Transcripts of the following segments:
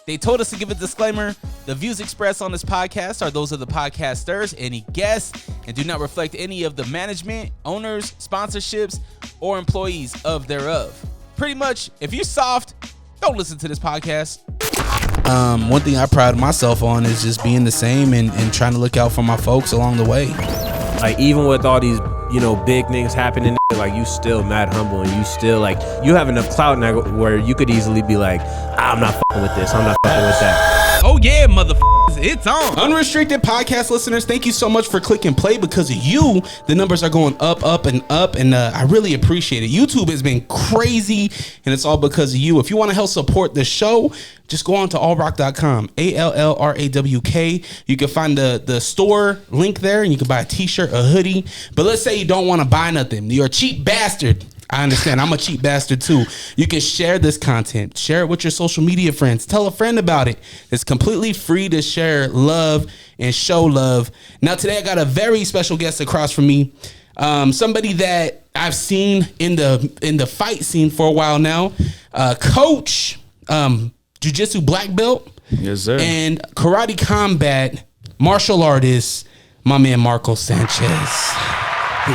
They told us to give a disclaimer. The views expressed on this podcast are those of the podcasters, any guests, and do not reflect any of the management, owners, sponsorships, or employees of thereof. Pretty much, if you're soft, don't listen to this podcast. One thing I pride myself on is just being the same and trying to look out for my folks along the way. Like, even with all these, big things happening, like, you still mad humble, and you still, like, you have enough clout now where you could easily be like, I'm not fucking with this, I'm not fucking with that. Oh yeah, motherfuckers, it's on. Unrestricted podcast listeners, thank you so much for clicking play. Because of you, the numbers are going up, and I really appreciate it. YouTube has been crazy, and it's all because of you. If you want to help support the show, just go on to allrawk.com, ALLRAWK. You can find the store link there, and you can buy a t-shirt, a hoodie. But let's say you don't want to buy nothing. You're a cheap bastard. I understand. I'm a cheap bastard too. You can share this content. Share it with your social media friends. Tell a friend about it. It's completely free to share love and show love. Now, today I got a very special guest across from me. Somebody that I've seen in the fight scene for a while now. Coach, jiu-jitsu black belt. Yes, sir. And karate combat martial artist, my man Marco Sanchez. Hey.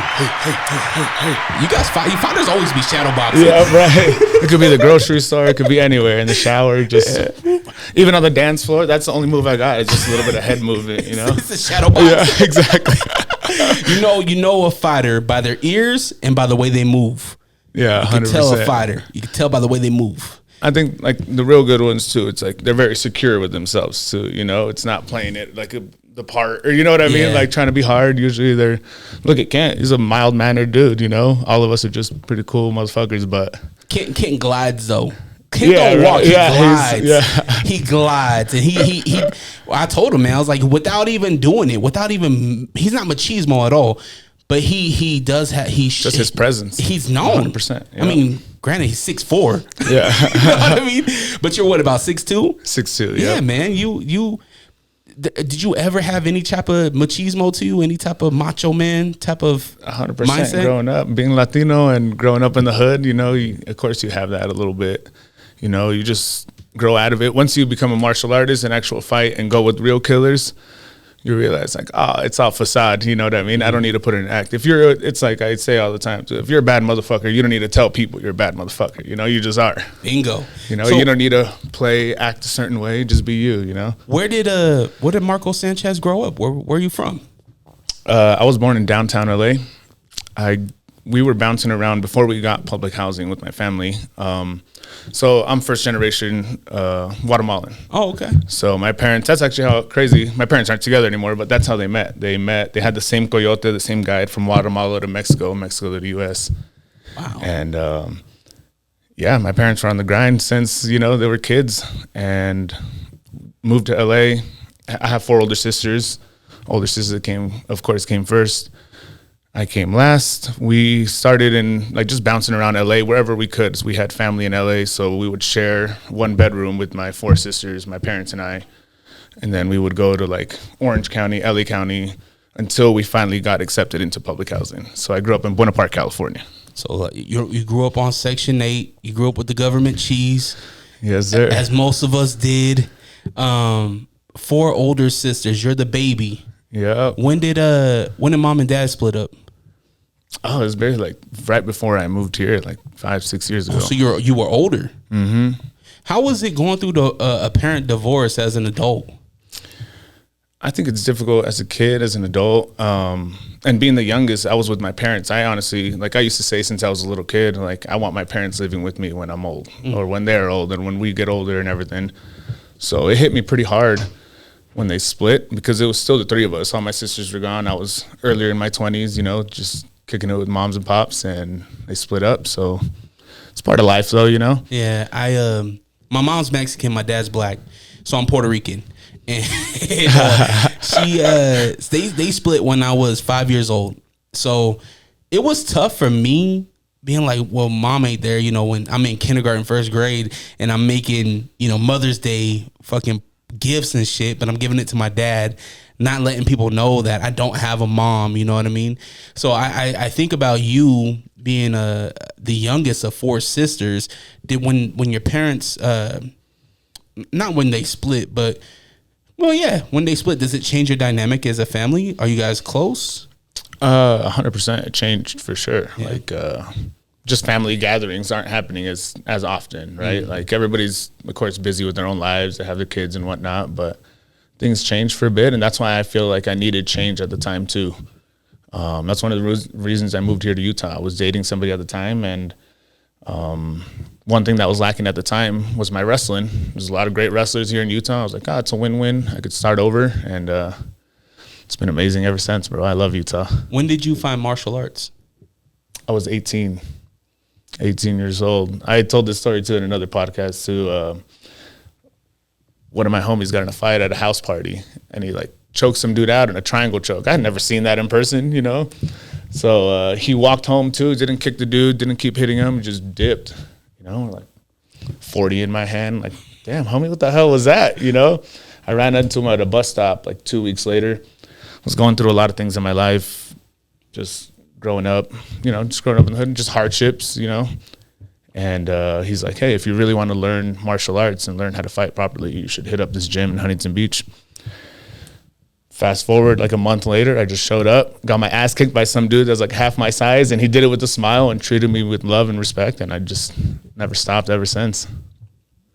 You guys fight. You fighters always be shadow boxing. Yeah, right. It could be the grocery store. It could be anywhere. In the shower. Even on the dance floor. That's the only move I got. It's just a little bit of head movement, It's a shadow boxing. Yeah, exactly. You know a fighter by their ears and by the way they move. Yeah, 100%. You can tell a fighter. You can tell by the way they move. I think, like, the real good ones, too, it's like they're very secure with themselves, too, It's not playing it like the part, or you know what I mean? Like, trying to be hard. Usually they're, look at Kent. He's a mild-mannered dude, All of us are just pretty cool motherfuckers, but. Kent glides, though. Kent don't walk, he glides. He glides. And he I told him, man, I was like, without even doing it, he's not machismo at all. But he does have, just his presence. He's known. 100%. I mean, granted, he's 6'4". Yeah. You know what I mean? But you're what, about 6'2"? 6'2", yeah. Man, did you ever have any type of machismo to you? Any type of macho man type of 100% mindset? Growing up, being Latino and growing up in the hood, of course you have that a little bit. You just grow out of it. Once you become a martial artist, an actual fight, and go with real killers, you realize, like, it's all facade. You know what I mean? I don't need to put in an act. It's like I say all the time, too. If you're a bad motherfucker, you don't need to tell people you're a bad motherfucker. You just are. Bingo. So, you don't need to act a certain way. Just be you, Where did Marco Sanchez grow up? Where are you from? I was born in downtown LA. We were bouncing around before we got public housing with my family. So I'm first generation Guatemalan. Oh, okay. So my parents, that's actually how crazy, my parents aren't together anymore, but that's how they met. They had the same coyote, the same guide from Guatemala to Mexico to the U.S. Wow. And my parents were on the grind since, they were kids, and moved to L.A. I have 4 older sisters. Older sister came first. I came last. We started in just bouncing around LA wherever we could. So we had family in LA, so we would share one bedroom with my 4 sisters, my parents and I. And then we would go to Orange County, LA County, until we finally got accepted into public housing. So I grew up in Buena Park, California. So you grew up on Section 8. You grew up with the government cheese. Yes, sir. As most of us did. 4 older sisters. You're the baby. Yeah. When did mom and dad split up? Oh, it was very right before I moved here, 5-6 years ago. Oh, so you were older. Mm-hmm. How was it going through a parent divorce as an adult? I think it's difficult as a kid, as an adult, and being the youngest. I was with my parents. I honestly, I used to say since I was a little kid, I want my parents living with me when I'm old, or when they're old, and when we get older and everything. So it hit me pretty hard when they split, because it was still the 3 of us. All my sisters were gone. I was earlier in my 20s, just kicking it with moms and pops, and they split up. So it's part of life, though, Yeah, my mom's Mexican, my dad's black, so I'm Puerto Rican, and they split when I was 5 years old. So it was tough for me being like, well, mom ain't there, when I'm in kindergarten, 1st grade, and I'm making, Mother's Day fucking gifts and shit, but I'm giving it to my dad, not letting people know that I don't have a mom, you know what I mean? So I think about you being the youngest of 4 sisters. Did when your parents not when they split, but well, yeah, when they split, does it change your dynamic as a family? Are you guys close? 100%. It changed for sure. Yeah. Like, just family gatherings aren't happening as often, right? Like everybody's, of course, busy with their own lives. They have their kids and whatnot, but things changed for a bit, and that's why I feel like I needed change at the time too. That's one of the reasons I moved here to Utah. I was dating somebody at the time, and one thing that was lacking at the time was my wrestling. There's a lot of great wrestlers here in Utah. I was like, it's a win-win. I could start over, and it's been amazing ever since, bro. I love Utah. When did you find martial arts? I was 18 years old. I told this story too in another podcast too. One of my homies got in a fight at a house party, and he like choked some dude out in a triangle choke. I had never seen that in person, you know? So he walked home too, didn't kick the dude, didn't keep hitting him, just dipped, you know, like 40 in my hand. Like, damn, homie, what the hell was that, you know? I ran into him at a bus stop like 2 weeks later. I was going through a lot of things in my life, just growing up, you know, just growing up in the hood, just hardships, you know? And he's like, hey, if you really want to learn martial arts and learn how to fight properly, you should hit up this gym in Huntington Beach. Fast forward like a month later, I just showed up, got my ass kicked by some dude that's like half my size, and he did it with a smile and treated me with love and respect, and I just never stopped ever since.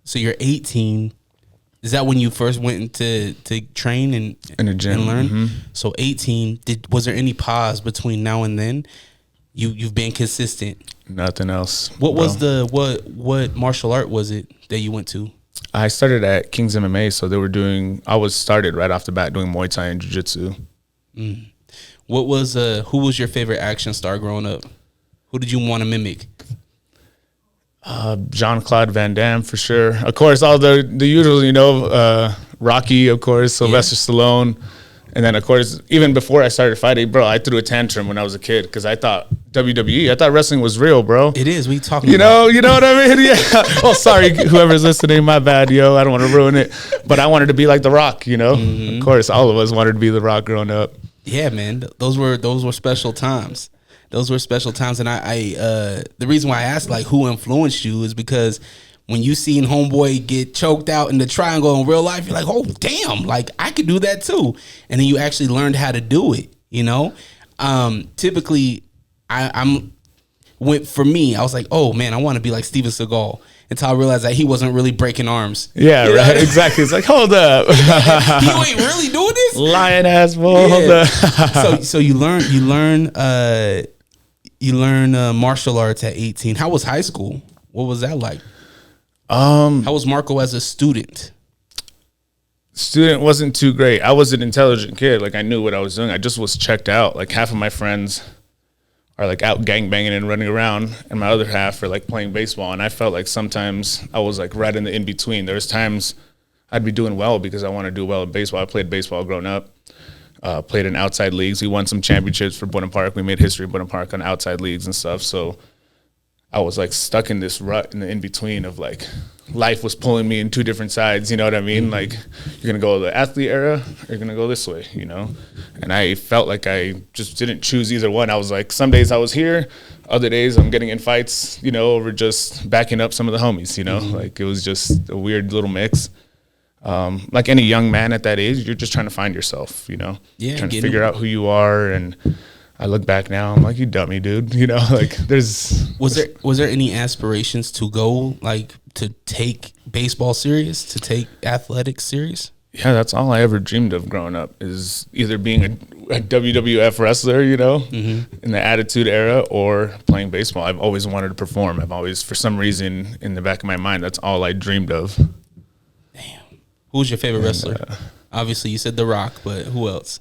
So you're 18. Is that when you first went to train and in a gym and learn? Mm-hmm. So 18. Was there any pause between now and then? You've been consistent. Nothing else. What was what martial art was it that you went to? I started at King's MMA, so they were I was started right off the bat doing Muay Thai and Jiu-Jitsu. What was who was your favorite action star growing up? Who did you want to mimic? Jean-Claude Van Damme for sure. Of course, all the usual, you know, Rocky, of course, Sylvester Stallone. And then, of course, even before I started fighting, bro, I threw a tantrum when I was a kid because I thought WWE, I thought wrestling was real, bro. It is. We talking you about? You know what I mean? Yeah. Oh, sorry, whoever's listening, my bad, yo. I don't want to ruin it. But I wanted to be like The Rock, you know? Of course, all of us wanted to be The Rock growing up. Yeah, man. Those were special times. Those were special times. And I the reason why I asked, like, who influenced you is because when you seen homeboy get choked out in the triangle in real life, you're like, oh, damn, like, I could do that too. And then you actually learned how to do it, you know? Typically, for me, I was like, oh, man, I want to be like Steven Seagal until I realized that he wasn't really breaking arms. Yeah, right, exactly. It's like, hold up. You ain't really doing this? Lion ass bull. Yeah. So you learn martial arts at 18. How was high school? What was that like? How was Marco as a student? Student wasn't too great. I was an intelligent kid. Like, I knew what I was doing. I just was checked out. Like, half of my friends are like out gangbanging and running around, and my other half are like playing baseball. And I felt like sometimes I was like right in the in-between. There was times I'd be doing well because I want to do well in baseball. I played baseball growing up. Played in outside leagues. We won some championships for Bunham Park. We made history at Bunham Park on outside leagues and stuff. So I was like stuck in this rut in the in-between of like life was pulling me in two different sides, you know what I mean? Like, you're going to go the athlete era or you're going to go this way, you know? And I felt like I just didn't choose either one. I was like, some days I was here, other days I'm getting in fights, you know, over just backing up some of the homies, you know? Like, it was just a weird little mix. Like any young man at that age, you're just trying to find yourself, you know? Yeah, trying to figure out who you are. And I look back now, I'm like, you dummy, dude. You know, like was there any aspirations to go, like, to take baseball serious, to take athletics serious? Yeah, that's all I ever dreamed of growing up, is either being a WWF wrestler, you know, in the Attitude Era, or playing baseball. I've always wanted to perform. I've always, for some reason, in the back of my mind, that's all I dreamed of. Damn. Who's your favorite wrestler? Obviously, you said The Rock, but who else?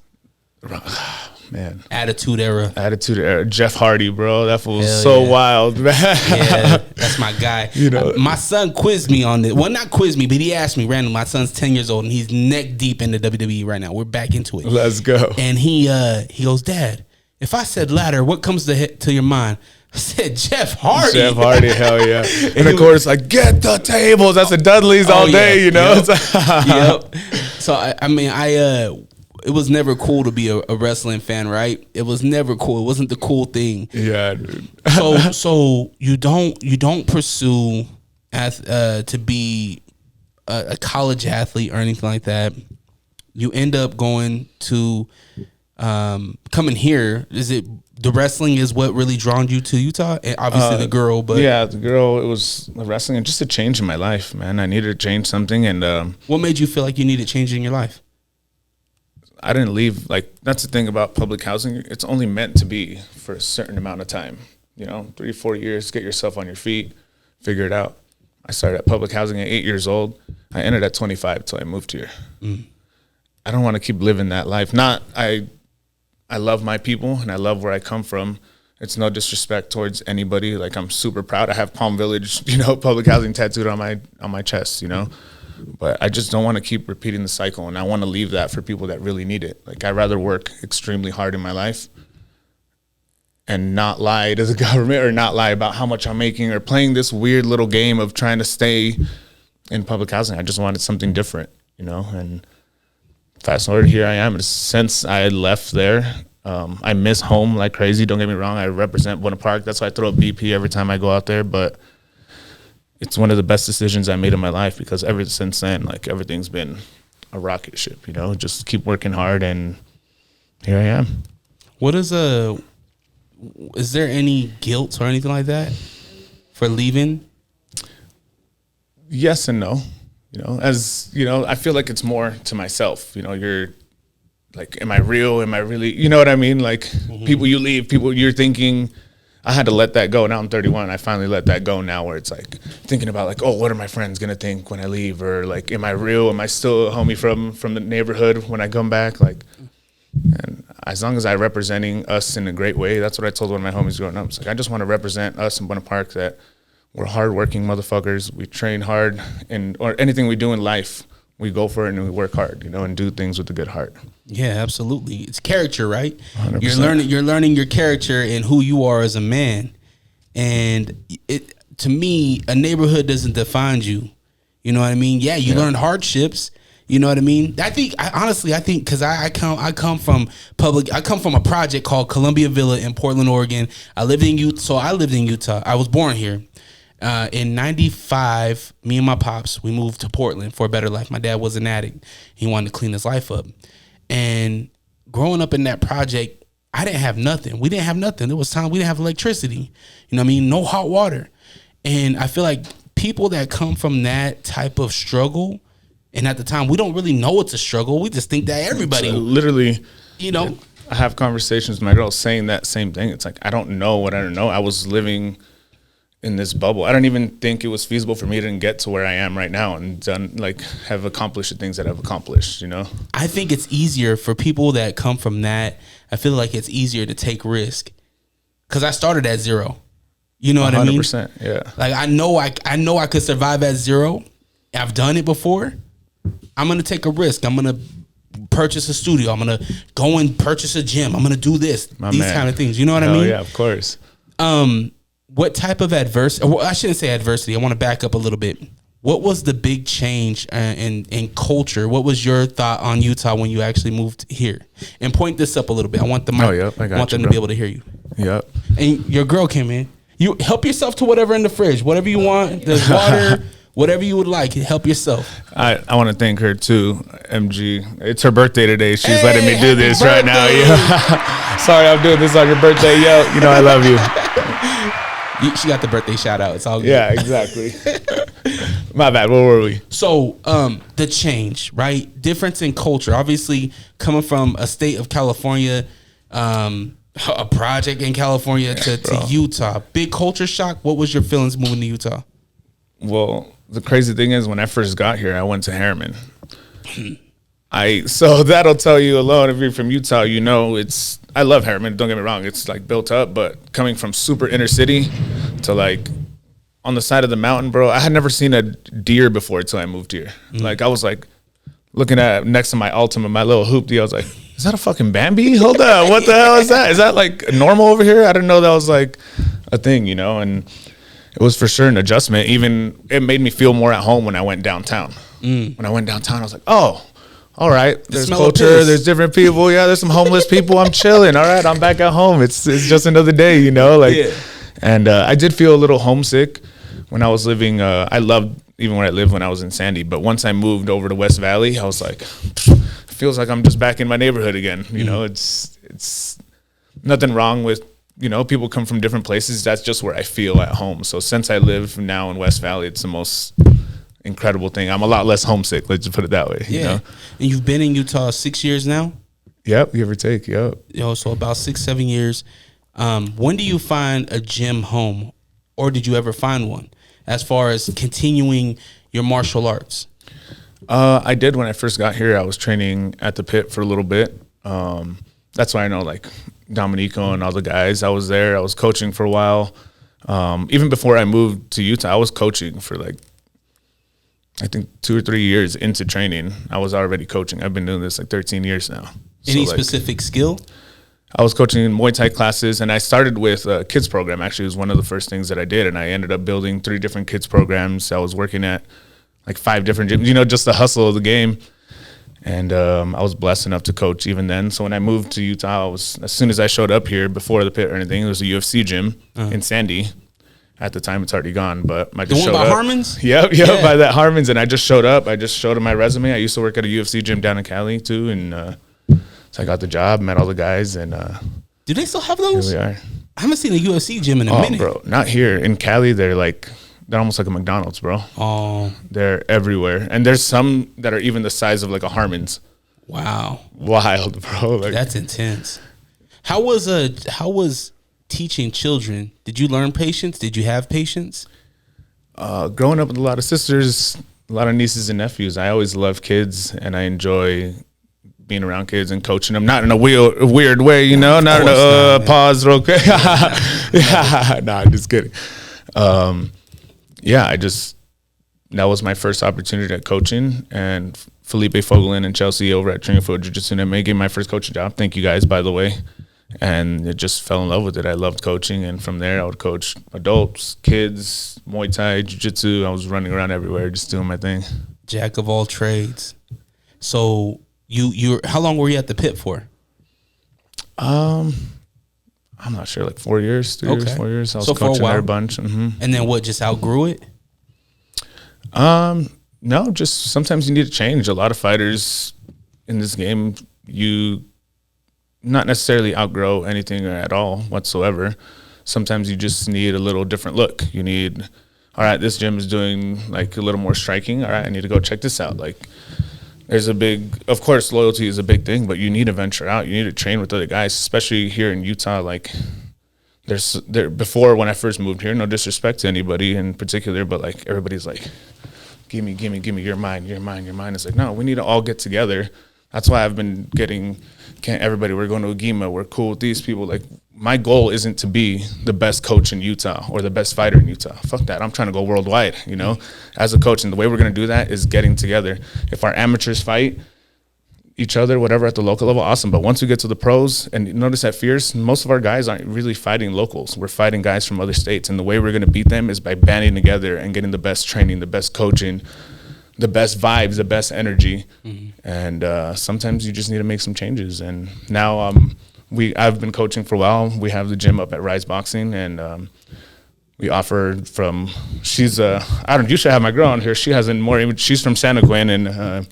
Man, Attitude Era. Jeff Hardy, bro. That fool was so wild, man. Yeah, that's my guy. You know, my son quizzed me on this. Well, not quizzed me, but he asked me randomly. My son's 10 years old, and he's neck deep into WWE right now. We're back into it. Let's go. And he goes, Dad, if I said ladder, what comes to your mind? I said Jeff Hardy. Jeff Hardy, hell yeah. And of course, like, get the tables. That's the Dudleys all day, you know? Yep. So, I mean, it was never cool to be a wrestling fan, right? It was never cool. It wasn't the cool thing. Yeah, dude. So you don't pursue to be a college athlete or anything like that. You end up going to coming here. Is it the wrestling is what really drawn you to Utah? And obviously the girl, but the girl. It was the wrestling and just a change in my life, man. I needed to change something, and what made you feel like you needed change in your life? I didn't leave. Like, that's the thing about public housing. It's only meant to be for a certain amount of time. 3-4 years, get yourself on your feet, figure it out. I started at public housing at 8 years old. I ended at 25 till I moved here. I don't want to keep living that life. I love my people and I love where I come from. It's no disrespect towards anybody. Like, I'm super proud. I have Palm Village, public housing tattooed on my chest, But I just don't want to keep repeating the cycle, and I want to leave that for people that really need it. Like, I'd rather work extremely hard in my life and not lie to the government or not lie about how much I'm making or playing this weird little game of trying to stay in public housing. I just wanted something different, and fast forward, here I am. Since I left there, I miss home like crazy. Don't get me wrong. I represent Buena Park. That's why I throw a BP every time I go out there, but it's one of the best decisions I made in my life because ever since then, like, everything's been a rocket ship, just keep working hard, and here I am. Is there any guilt or anything like that for leaving? Yes and no. I feel like it's more to myself. You're like, am I real? Am I really, you know what I mean? Like, people you leave, people you're thinking, I had to let that go. Now I'm 31. I finally let that go now, where it's like thinking about like, oh, what are my friends going to think when I leave? Or like, am I real? Am I still a homie from the neighborhood when I come back? Like, and as long as I'm representing us in a great way, that's what I told one of my homies growing up. It's like, I just want to represent us in Buena Park, that we're hardworking motherfuckers. We train hard, or anything we do in life, we go for it and we work hard, and do things with a good heart. Yeah, absolutely. It's character, right? 100%. You're learning your character and who you are as a man. And to me, a neighborhood doesn't define you. You know what I mean? Yeah, you learn hardships. You know what I mean? I think because I come from a project called Columbia Villa in Portland, Oregon. I lived in Utah. I was born here. In 95, me and my pops, we moved to Portland for a better life. My dad was an addict. He wanted to clean his life up. And growing up in that project, I didn't have nothing. We didn't have nothing. There was time we didn't have electricity. You know what I mean? No hot water. And I feel like people that come from that type of struggle, and at the time, we don't really know it's a struggle. We just think that everybody. So literally, I have conversations with my girl saying that same thing. It's like, I don't know what I don't know. I was living in this bubble. I don't even think it was feasible for me to get to where I am right now and have accomplished the things that I've accomplished, I think it's easier for people that come from that. I feel like it's easier to take risk because I started at zero. You know what I mean? 100%, yeah. Like, I know I could survive at zero. I've done it before. I'm going to take a risk. I'm going to purchase a studio. I'm going to go and purchase a gym. I'm going to do this. These kind of things. You know what I mean? Yeah, of course. What type of adversity? Well, I shouldn't say adversity. I want to back up a little bit. What was the big change in culture? What was your thought on Utah when you actually moved here? And point this up a little bit. I want the mic. I want them to be able to hear you. Yep. And your girl came in. You help yourself to whatever in the fridge, whatever you want. There's water. Whatever you would like, help yourself. I want to thank her too, MG. It's her birthday today. She's letting me do this right now. Yeah. Sorry, I'm doing this on your birthday. Yo, I love you. She got the birthday shout out. It's all good. Yeah, exactly. My bad. Where were we? So, the change, right? Difference in culture. Obviously, coming from a state of California, a project in California to Utah. Big culture shock. What was your feelings moving to Utah? Well, the crazy thing is, when I first got here, I went to Harriman. So that'll tell you alone, if you're from Utah, I love Harriman, don't get me wrong, it's like built up, but coming from super inner city to like on the side of the mountain, bro, I had never seen a deer before until I moved here. Like, I was like looking at next to my Altima, my little hoopty, I was like, is that a fucking Bambi? Hold up, what the hell is that? Is that like normal over here? I didn't know that was like a thing, and it was for sure an adjustment. Even it made me feel more at home when I went downtown. When I went downtown, I was like, oh, all right. There's culture. There's different people. Yeah, there's some homeless people. I'm chilling. All right, I'm back at home. It's just another day, And I did feel a little homesick when I was living. I loved even where I lived when I was in Sandy. But once I moved over to West Valley, I was like, it feels like I'm just back in my neighborhood again. You know, it's nothing wrong with, you know, people come from different places. That's just where I feel at home. So since I live now in West Valley, it's the most incredible thing. I'm a lot less homesick. Let's just put it that way. Yeah. You know? And you've been in Utah 6 years now? Yep, give or take. Yep. You know, so about 6-7 years. When do you find a gym home, or did you ever find one as far as continuing your martial arts? I did when I first got here. I was training at the pit for a little bit. That's why I know like Dominico and all the guys. I was there. I was coaching for a while. Even before I moved to Utah, I was coaching for like, I think 2 or 3 years into training. I was already coaching. I've been doing this like 13 years now. Any specific skill? I was coaching in Muay Thai classes, and I started with a kids program. Actually, it was one of the first things that I did, and I ended up building 3 different kids programs. I was working at like 5 different gyms, you know, just the hustle of the game. And I was blessed enough to coach even then. So when I moved to Utah, as soon as I showed up here, before the pit or anything, it was a UFC gym in Sandy. At the time, it's already gone, but I just showed up. The one by Harmon's? Yep, by that Harmon's, and I just showed up. I just showed him my resume. I used to work at a UFC gym down in Cali too, and so I got the job, met all the guys, and do they still have those? Here we are. I haven't seen a UFC gym in a minute. Bro, not here in Cali. They're almost like a McDonald's, bro. Oh, they're everywhere, and there's some that are even the size of like a Harmon's. Wow, wild, bro. Like, that's intense. How was teaching children? Did you learn patience? Did you have patience? Growing up with a lot of sisters, a lot of nieces and nephews, I always love kids, and I enjoy being around kids and coaching them. Not in a weird way, you know. Not in a pause real quick. Yeah, nah, I'm just kidding. Yeah, that was my first opportunity at coaching, and Felipe Fogelin and Chelsea over at Training for Jiu-Jitsu and MMA gave me my first coaching job. Thank you guys, by the way. And it just fell in love with it. I loved coaching, and from there I would coach adults, kids, Muay Thai, Jiu-Jitsu. I was running around everywhere just doing my thing. Jack of all trades. So you how long were you at the pit for? I'm not sure, like 4 years, 3 years, 4 years. I was coaching there a bunch. Mm-hmm. And then what, just outgrew it? No, just sometimes you need to change. A lot of fighters in this game, you not necessarily outgrow anything at all whatsoever. Sometimes you just need a little different look. You need, all right, this gym is doing like a little more striking. All right, I need to go check this out. Like, there's of course, loyalty is a big thing, but you need to venture out. You need to train with other guys, especially here in Utah. Like, before when I first moved here, no disrespect to anybody in particular, but like everybody's like, give me, you're mine. It's like, no, we need to all get together. That's why I've been everybody, we're going to Agima, we're cool with these people. Like, my goal isn't to be the best coach in Utah or the best fighter in Utah. Fuck that. I'm trying to go worldwide, you know, as a coach. And the way we're going to do that is getting together. If our amateurs fight each other, whatever, at the local level, awesome. But once we get to the pros, and notice at Fierce, most of our guys aren't really fighting locals. We're fighting guys from other states. And the way we're going to beat them is by banding together and getting the best training, the best coaching, the best vibes, the best energy. Mm-hmm. And sometimes you just need to make some changes. And now I've been coaching for a while. We have the gym up at Rise Boxing, and we offer from, you should have my girl on here. She has she's from Santa Quinn, and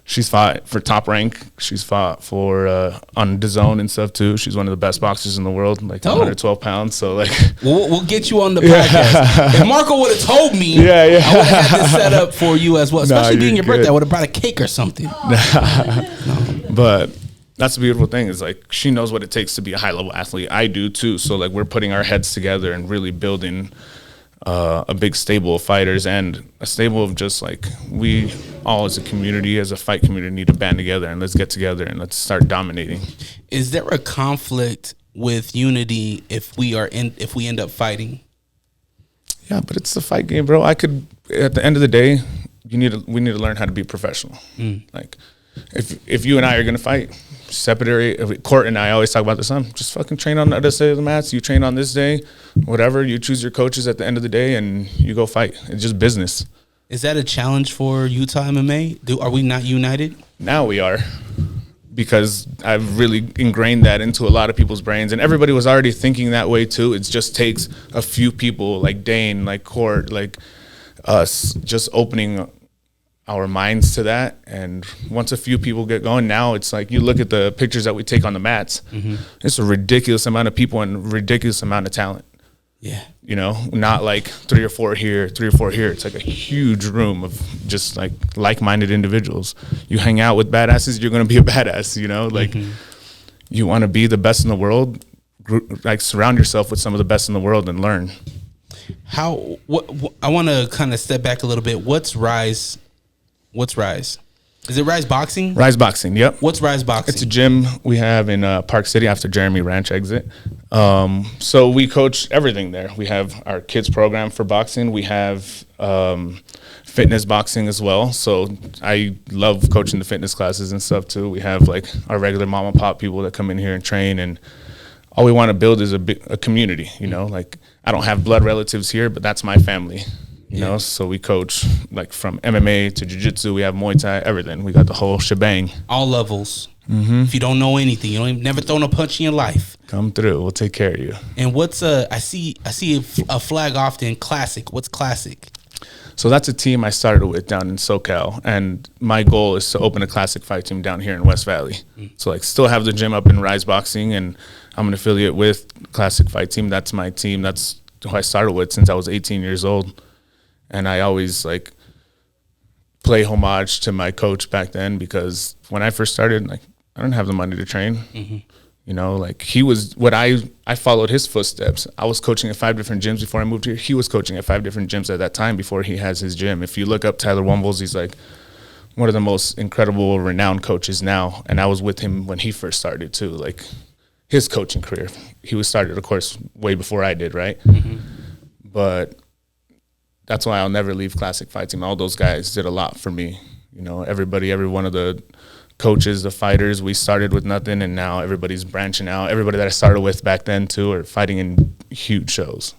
she's fought for Top Rank. She's fought for on DAZN and stuff too. She's one of the best boxers in the world, like 112 pounds. So like, we'll get you on the podcast. If Marco would have told me, I would have had this set up for you as well. Especially being your birthday, I would have brought a cake or something. But that's the beautiful thing is like she knows what it takes to be a high level athlete. I do too. So like we're putting our heads together and really building a big stable of fighters and a stable of just like we all as a community, as a fight community, need to band together and let's get together and let's start dominating. Is there a conflict with unity if we end up fighting? Yeah, but it's the fight game, bro. At the end of the day, we need to learn how to be professional. Like if you and I are gonna fight, separate. Court and I always talk about this. Just fucking train on the other side of the mats. You train on this day, whatever. You choose your coaches at the end of the day, and you go fight. It's just business. Is that a challenge for Utah MMA? Are we not united? Now we are, because I've really ingrained that into a lot of people's brains, and everybody was already thinking that way too. It just takes a few people like Dane, like Court, like us just opening our minds to that. And once a few people get going, now it's like you look at the pictures that we take on the mats. It's a ridiculous amount of people and ridiculous amount of talent. Yeah. You know, not like 3 or 4 here, 3 or 4 here. It's like a huge room of just like-minded individuals. You hang out with badasses, you're going to be a badass, you know? Like, you want to be the best in the world, like surround yourself with some of the best in the world and learn. What I want to kind of step back a little bit. What's Rise? Is it Rise Boxing? Rise Boxing, yep. What's Rise Boxing? It's a gym we have in Park City after Jeremy Ranch exit. So we coach everything there. We have our kids program for boxing. We have fitness boxing as well. So I love coaching the fitness classes and stuff too. We have like our regular mom and pop people that come in here and train, and all we want to build is a community, you know? Like, I don't have blood relatives here, but that's my family. You know, so we coach like from MMA to jiu-jitsu. We have Muay Thai, everything. We got the whole shebang. All levels. If you don't know anything, you don't never thrown a punch in your life. Come through. We'll take care of you. And what's I see a flag often. Classic. What's Classic? So that's a team I started with down in SoCal, and my goal is to open a classic fight team down here in West Valley. So like still have the gym up in Rise Boxing, and I'm an affiliate with Classic Fight Team. That's my team. That's who I started with since I was 18 years old. And I always like play homage to my coach back then, because when I first started, like I didn't have the money to train. You know, like he was what I followed his footsteps. I was coaching at 5 different gyms before I moved here. He was coaching at 5 different gyms at that time before he has his gym. If you look up Tyler Wumbles, he's like one of the most incredible, renowned coaches now. And I was with him when he first started too, like his coaching career. He was started, of course, way before I did, right? But that's why I'll never leave Classic Fight Team. All those guys did a lot for me. You know, every one of the coaches, the fighters, we started with nothing, and now everybody's branching out. Everybody that I started with back then too are fighting in huge shows.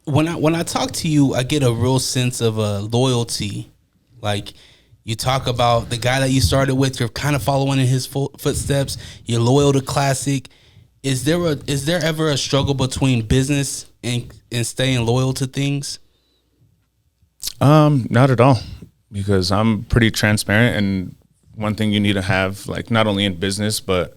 When I talk to you, I get a real sense of loyalty. Like, you talk about the guy that you started with, you're kind of following in his footsteps. You're loyal to Classic. Is there ever a struggle between business and staying loyal to things? Not at all, because I'm pretty transparent, and one thing you need to have, like not only in business but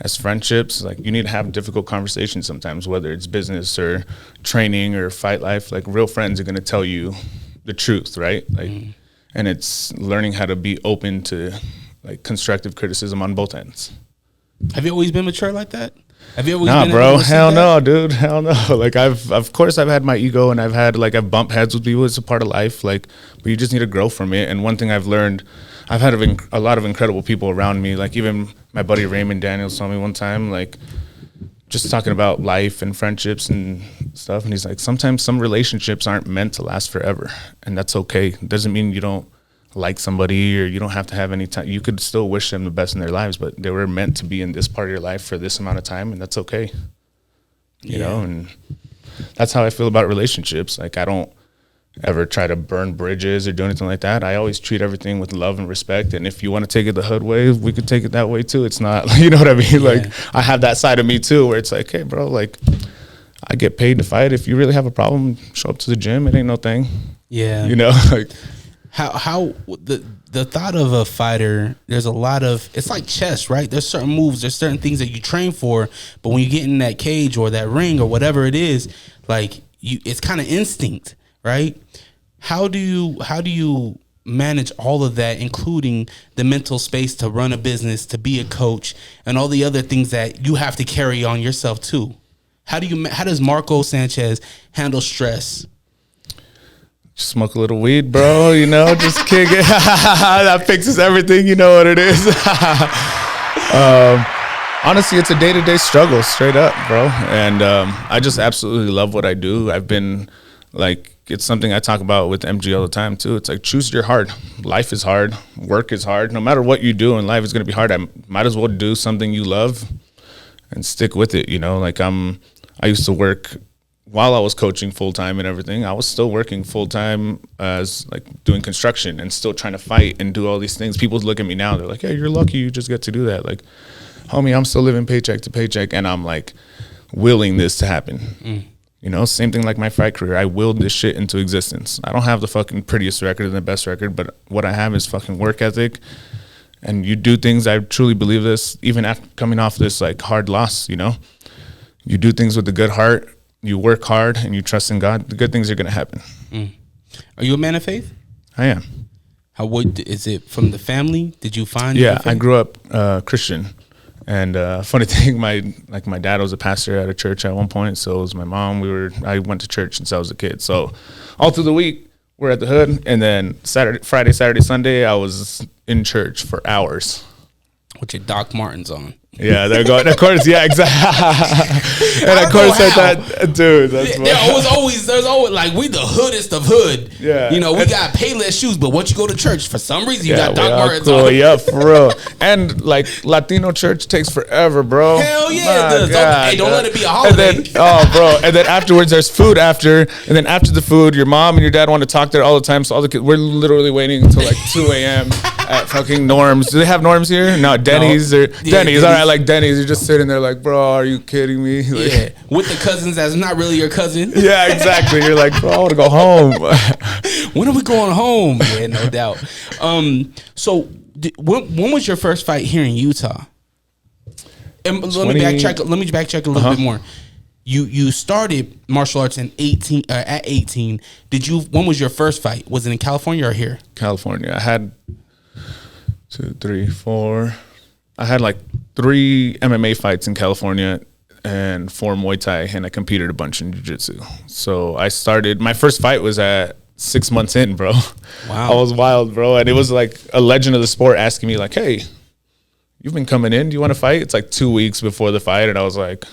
as friendships, like you need to have difficult conversations sometimes, whether it's business or training or fight life. Like real friends are going to tell you the truth, right? Like, and it's learning how to be open to like constructive criticism on both ends. Have you always been mature like that? Have you always Nah, been bro. Hell no, dude. Hell no. Like of course I've had my ego, and I've bumped heads with people. It's a part of life. Like, but you just need to grow from it. And one thing I've learned, I've had a lot of incredible people around me. Like even my buddy Raymond Daniels told me one time, like just talking about life and friendships and stuff. And he's like, sometimes some relationships aren't meant to last forever, and that's okay. It doesn't mean you don't like somebody or you don't have to have any time. You could still wish them the best in their lives, but they were meant to be in this part of your life for this amount of time, and that's okay. You know, and that's how I feel about relationships. Like I don't ever try to burn bridges or do anything like that. I always treat everything with love and respect, and if you want to take it the hood way, we could take it that way too. It's not, you know what I mean? Like I have that side of me too, where it's like, hey bro, like I get paid to fight. If you really have a problem, show up to the gym. It ain't no thing. Yeah. You know, like how the thought of a fighter, there's a lot of, it's like chess, right? There's certain moves, there's certain things that you train for, but when you get in that cage or that ring or whatever it is, like it's kind of instinct, right? How do you manage all of that, including the mental space to run a business, to be a coach, and all the other things that you have to carry on yourself too? How does Marco Sanchez handle stress? Smoke a little weed, bro, you know, just kick it. That fixes everything, you know what it is. Honestly, it's a day-to-day struggle, straight up, bro. And I just absolutely love what I do. I've been, like, it's something I talk about with MG all the time, too. It's like, choose your hard. Life is hard. Work is hard. No matter what you do in life, it's going to be hard. I might as well do something you love and stick with it, you know. Like, I used to work while I was coaching full-time and everything. I was still working full-time as like doing construction and still trying to fight and do all these things. People look at me now, they're like, hey, you're lucky you just get to do that. Like, homie, I'm still living paycheck to paycheck, and I'm like willing this to happen. You know, same thing like my fight career. I willed this shit into existence. I don't have the fucking prettiest record and the best record, but what I have is fucking work ethic. And you do things, I truly believe this, even after coming off this like hard loss, you know? You do things with a good heart, you work hard, and you trust in God, the good things are going to happen. Are you a man of faith? I am. Is it from the family? Did you find? Yeah, I grew up Christian. And funny thing, my dad was a pastor at a church at one point, so was my mom. I went to church since I was a kid. So all through the week, we're at the hood, and then Friday, Saturday, Sunday, I was in church for hours. With your Doc Martens on. Yeah, they're going. Of course, yeah, exactly. And of course, that dude. That's there's always like we the hoodest of hood. Yeah, you know we got Payless shoes, but once you go to church, for some reason you got Doc Martens cool. on. Yeah, for real. And like Latino church takes forever, bro. Hell yeah, it does. Don't let it be a holiday. And then, bro, and then afterwards there's food after, and then after the food, your mom and your dad want to talk there all the time. So all the kids, we're literally waiting until like 2 a.m. at fucking Norms. Do they have Norms here? No, Denny's or Denny's. All right, like Denny's. You're just sitting there like, bro, are you kidding me? Like, yeah, with the cousins that's not really your cousin. Yeah, exactly. You're like, bro, I want to go home. When are we going home? Yeah, no doubt. So when was your first fight here in Utah? And let me backtrack a little bit more. You started martial arts at 18. When was your first fight? Was it in California or here? California. I had 2, 3, 4. I had like 3 MMA fights in California and 4 Muay Thai, and I competed a bunch in jiu-jitsu. So I started, my first fight was at 6 months in, bro. Wow. I was wild, bro. And it was like a legend of the sport asking me like, hey, you've been coming in. Do you want to fight? It's like 2 weeks before the fight. And I was like,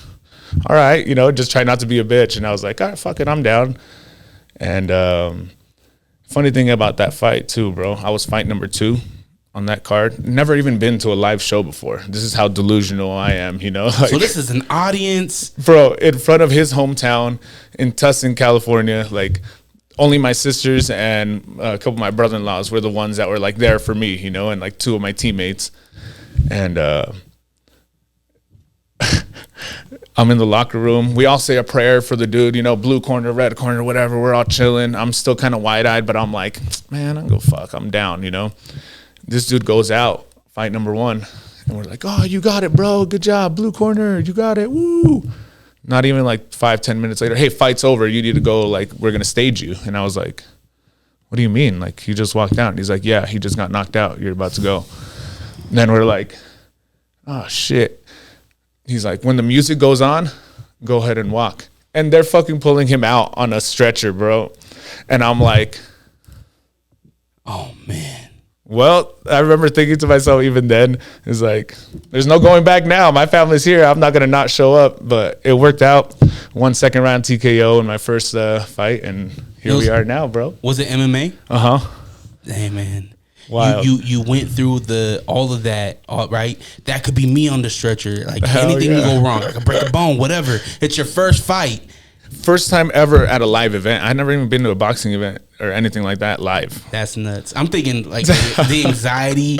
all right, you know, just try not to be a bitch. And I was like, all right, fuck it, I'm down. And funny thing about that fight too, bro, I was fight number 2 on that card. Never even been to a live show before. This is how delusional I am, you know? Like, so this is an audience? Bro, in front of his hometown in Tustin, California. Like, only my sisters and a couple of my brother-in-laws were the ones that were like there for me, you know, and like 2 of my teammates. And I'm in the locker room. We all say a prayer for the dude, you know, blue corner, red corner, whatever. We're all chilling. I'm still kind of wide-eyed, but I'm like, man, I'm go fuck. I'm down, you know? This dude goes out, fight number 1, and we're like, oh, you got it, bro. Good job. Blue corner. You got it. Woo. Not even like 5-10 minutes later, hey, fight's over. You need to go. Like, we're going to stage you. And I was like, what do you mean? Like, he just walked out. And he's like, yeah, he just got knocked out. You're about to go. And then we're like, oh, shit. He's like, when the music goes on, go ahead and walk. And they're fucking pulling him out on a stretcher, bro. And I'm like, oh, man. Well, I remember thinking to myself even then, it's like, there's no going back now. My family's here. I'm not going to not show up. But it worked out. 1 second round TKO in my first fight. And here we are now, bro. Was it MMA? Uh-huh. Hey, man. Wow. You went through all of that, right? That could be me on the stretcher. Like, Hell anything yeah. can go wrong. I could break a bone, whatever. It's your first fight. First time ever at a live event. I'd never even been to a boxing event or anything like that live. That's nuts. I'm thinking like the anxiety,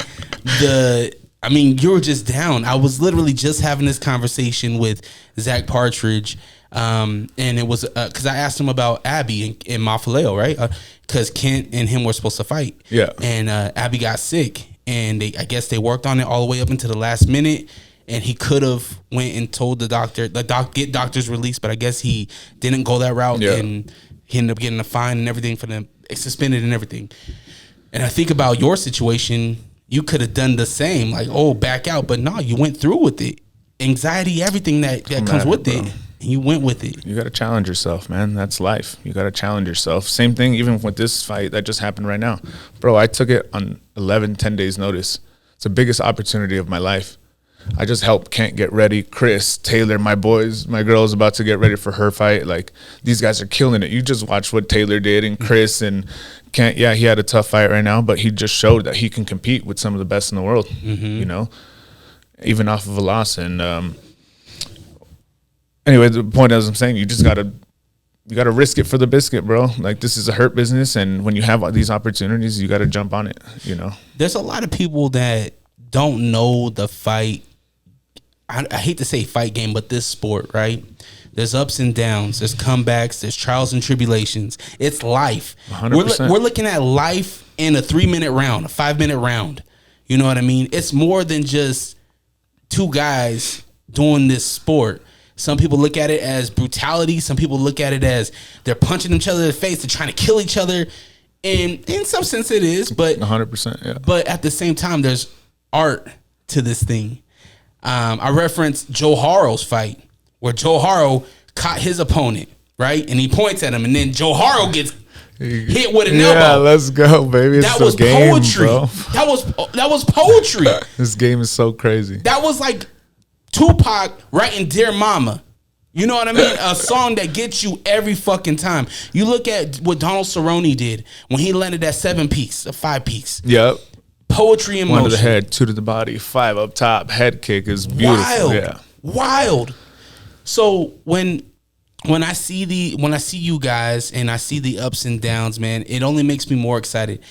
you were just down. I was literally just having this conversation with Zach Partridge. And it was because I asked him about Abby and Mafaleo, right? Because Kent and him were supposed to fight. Yeah. And Abby got sick. And I guess they worked on it all the way up into the last minute. And he could have went and told the doctor, get doctor's release, but I guess he didn't go that route, and he ended up getting a fine and everything for them, suspended and everything. And I think about your situation, you could have done the same, like, oh, back out, but no, you went through with it. Anxiety, everything that comes with it, and you went with it. You got to challenge yourself, man. That's life. You got to challenge yourself. Same thing, even with this fight that just happened right now. Bro, I took it on 10 days notice. It's the biggest opportunity of my life. I just helped Kent get ready. Chris, Taylor, my girl's about to get ready for her fight. Like, these guys are killing it. You just watch what Taylor did, and Chris and Kent. Yeah, he had a tough fight right now, but he just showed that he can compete with some of the best in the world, you know, even off of a loss. And anyway, the point is, I'm saying, you just got to risk it for the biscuit, bro. Like, this is a hurt business, and when you have these opportunities, you got to jump on it, you know. There's a lot of people that don't know the fight. I hate to say fight game, but this sport, right? There's ups and downs. There's comebacks. There's trials and tribulations. It's life. 100%. We're looking at life in a 3-minute round, a 5-minute round. You know what I mean? It's more than just two guys doing this sport. Some people look at it as brutality. Some people look at it as they're punching each other in the face. They're trying to kill each other. And in some sense it is, but 100%, yeah. But at the same time, there's art to this thing. I referenced Joe Haro's fight, where Joe Haro caught his opponent, right? And he points at him, and then Joe Haro gets hit with an elbow. Yeah, let's go, baby. It's That was game, poetry. bro. That was poetry. This game is so crazy. That was like Tupac writing Dear Mama. You know what I mean? A song that gets you every fucking time. You look at what Donald Cerrone did when he landed that 7-piece, a 5-piece. Yep. Poetry in One motion. to the head, 2 to the body, 5 up top. Head kick is beautiful. Wild. Yeah. Wild. So when I see you guys and I see the ups and downs, man, it only makes me more excited.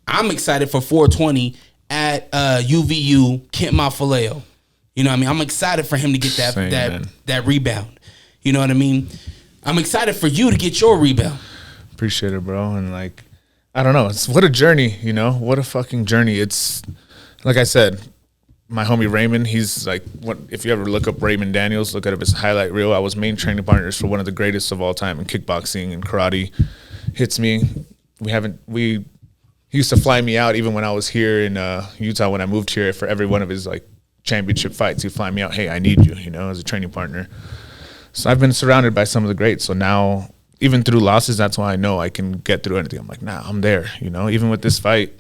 I'm excited for 420 at UVU Kent Mafaleo. You know what I mean? I'm excited for him to get that rebound. You know what I mean? I'm excited for you to get your rebound. Appreciate it, bro. And like, I don't know. It's what a journey, you know? What a fucking journey. It's like I said, my homie Raymond, he's like, what if you ever look up Raymond Daniels, look at his highlight reel. I was main training partners for one of the greatest of all time in kickboxing and karate. Hits me. He used to fly me out even when I was here in Utah when I moved here for every one of his like championship fights. He'd fly me out, hey, I need you, you know, as a training partner. So I've been surrounded by some of the greats. So now, even through losses, that's why I know I can get through anything. I'm like, nah, I'm there, you know. Even with this fight,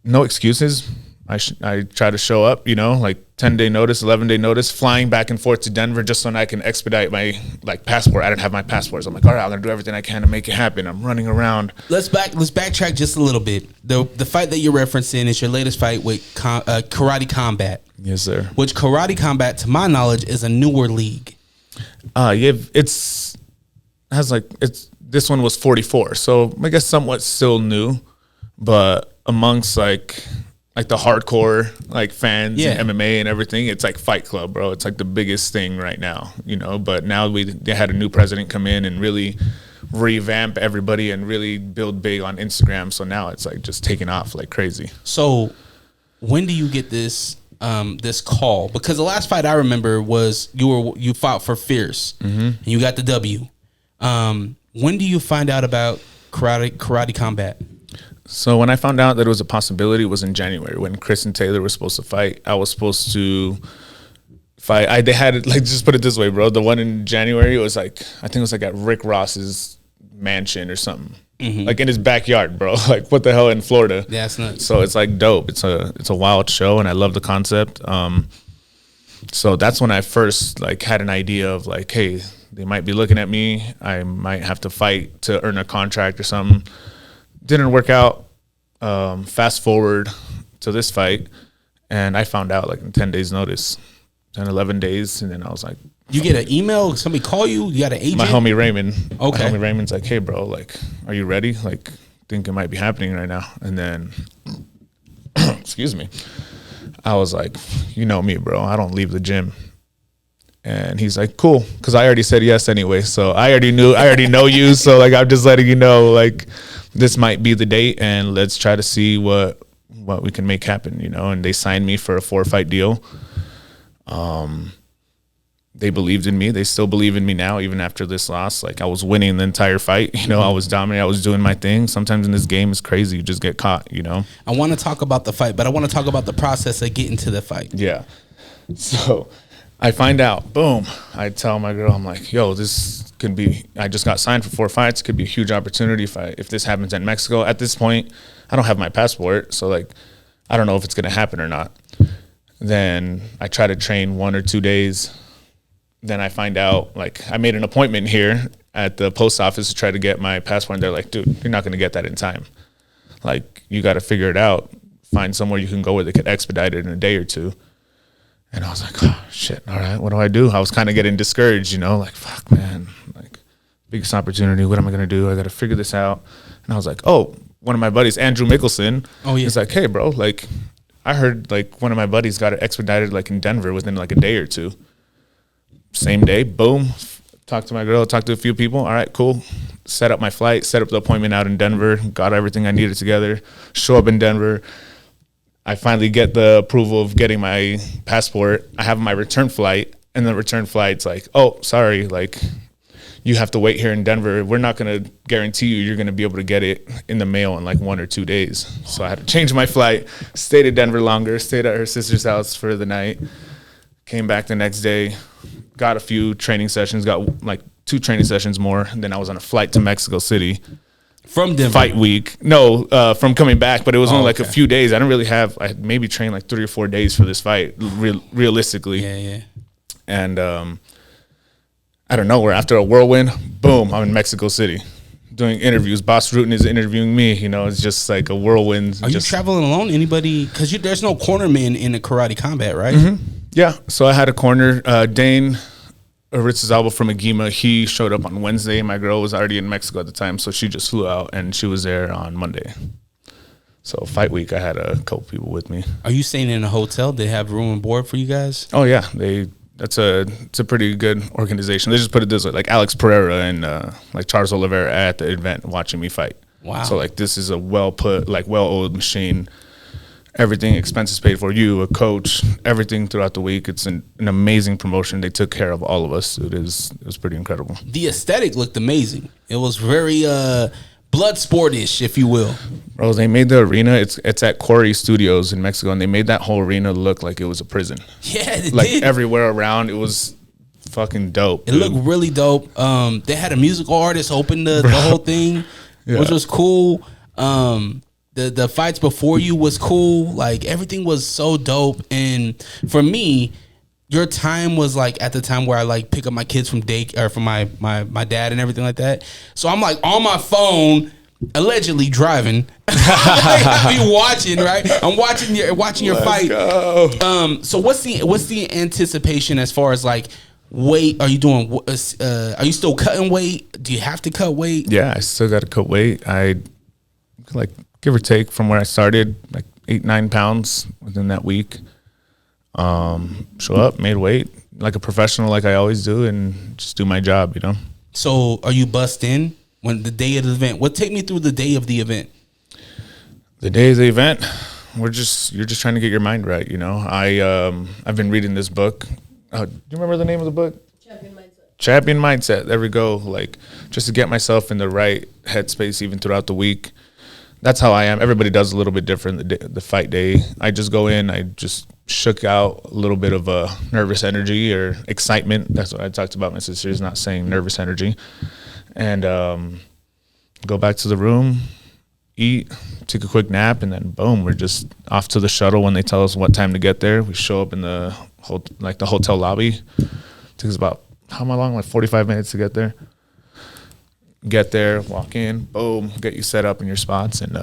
no excuses. I try to show up, you know, like 10-day notice, 11-day notice, flying back and forth to Denver just so I can expedite my like passport. I didn't have my passport. So I'm like, all right, I'm gonna do everything I can to make it happen. I'm running around. Let's backtrack just a little bit. The fight that you're referencing is your latest fight with Karate Combat. Yes, sir. Which Karate Combat, to my knowledge, is a newer league. Yeah, this one was 44, so I guess somewhat still new, but amongst like the hardcore like fans and MMA and everything, it's like Fight Club, bro. It's like the biggest thing right now, you know. But now they had a new president come in and really revamp everybody and really build big on Instagram. So now it's like just taking off like crazy. So when do you get this call? Because the last fight I remember was you fought for Fierce and you got the W. When do you find out about Karate Combat? So when I found out that it was a possibility, it was in January when Chris and Taylor were supposed to fight. I was supposed to fight. They had it, like, just put it this way, bro. The one in January, it was like, I think it was like at Rick Ross's mansion or something. Like in his backyard, bro. Like what the hell in Florida? Yeah, that's nuts. So it's like dope. It's a wild show and I love the concept. So that's when I first like had an idea of like, hey, they might be looking at me. I might have to fight to earn a contract or something. Didn't work out. Fast forward to this fight, and I found out like in 10 days notice, 10, 11 days. And then I was like, you get an email, somebody call you, you got an agent? my homie Raymond. Okay. My homie Raymond's like, hey, bro, like, are you ready? Like, think it might be happening right now. And then, excuse me, I was like, you know me, bro. I don't leave the gym. And he's like, cool, because I already said yes anyway. So I already know you. So like, I'm just letting you know, like, this might be the date, and let's try to see what we can make happen, you know. And they signed me for a 4-fight deal. They believed in me. They still believe in me now, even after this loss. Like, I was winning the entire fight. You know, I was dominating. I was doing my thing. Sometimes in this game, it's crazy. You just get caught, you know. I want to talk about the fight, but I want to talk about the process of getting to the fight. Yeah. So I find out, boom. I tell my girl, I'm like, yo, this could be, I just got signed for 4 fights. It could be a huge opportunity if this happens in Mexico. At this point, I don't have my passport. So, like, I don't know if it's going to happen or not. Then I try to train 1 or 2 days. Then I find out, like, I made an appointment here at the post office to try to get my passport. And they're like, dude, you're not going to get that in time. Like, you got to figure it out. Find somewhere you can go where they could expedite it in a day or two. And I was like, oh, shit, all right, what do? I was kind of getting discouraged, you know, like, fuck, man, like, biggest opportunity, what am I going to do? I got to figure this out. And I was like, oh, one of my buddies, Andrew Mickelson, he's like, hey, bro, like, I heard, like, one of my buddies got it expedited, like, in Denver within, like, a day or two. same day, boom. Talked to my girl, talked to a few people. All right, cool. Set up my flight, set up the appointment out in Denver, got everything I needed together, show up in Denver. I finally get the approval of getting my passport. I have my return flight, and the return flight's like, oh, sorry, like, you have to wait here in Denver. We're not going to guarantee you're going to be able to get it in the mail in like 1 or 2 days. So I had to change my flight, stayed in Denver longer, stayed at her sister's house for the night, came back the next day, got a few training sessions, got like 2 training sessions more. And then I was on a flight to Mexico City. From Denver? Fight week. No, from coming back, but it was only like a few days. I didn't really have, I had maybe trained like 3 or 4 days for this fight, realistically. Yeah. And I don't know, where after a whirlwind, boom, I'm in Mexico City doing interviews. Boss Rutan is interviewing me. You know, it's just like a whirlwind. Are you traveling alone? Anybody? Because there's no cornerman in the karate combat, right? Mm-hmm. Yeah. So I had a corner. Dane Aritzalba from Agima, he showed up on Wednesday. My girl was already in Mexico at the time, so she just flew out, and she was there on Monday. So fight week, I had a couple people with me. Are you staying in a hotel? They have room and board for you guys? Oh, yeah. It's a pretty good organization. They just put it this way, like Alex Pereira and like Charles Oliveira at the event watching me fight. Wow. So like this is a well-oiled machine. Everything, expenses paid for, you, a coach, everything throughout the week. It's an amazing promotion. They took care of all of us. It was pretty incredible. The aesthetic looked amazing. It was very blood sportish, if you will. Bro, they made the arena. It's at Quarry Studios in Mexico, and they made that whole arena look like it was a prison. Yeah, it like did. Everywhere around, it was fucking dope. It looked really dope. They had a musical artist open the whole thing, which was cool. The fights before you was cool. Like everything was so dope. And for me, your time was like at the time where I like pick up my kids from daycare, from my dad and everything like that. So I'm like on my phone, allegedly driving. I be watching, right? I'm watching your fight. Go. So what's the anticipation as far as like weight? Are you doing? Are you still cutting weight? Do you have to cut weight? Yeah, I still got to cut weight. I like give or take from where I started, like 8-9 pounds within that week. Show up, made weight like a professional, like I always do, and just do my job, you know. So are you bussed in when the day of the event? Take me through the day of the event. The day of the event, you're just trying to get your mind right, you know. I've been reading this book. Do you remember the name of the book? Champion Mindset. There we go. Like just to get myself in the right headspace even throughout the week. That's how I am. Everybody does a little bit different the fight day. I just go in, I just shook out a little bit of a nervous energy or excitement. That's what I talked about. My sister's not saying nervous energy. And go back to the room, eat, take a quick nap, and then boom, we're just off to the shuttle when they tell us what time to get there. We show up in the hotel lobby. It takes about, how long? Like 45 minutes to get there. Get there, walk in, boom, get you set up in your spots, and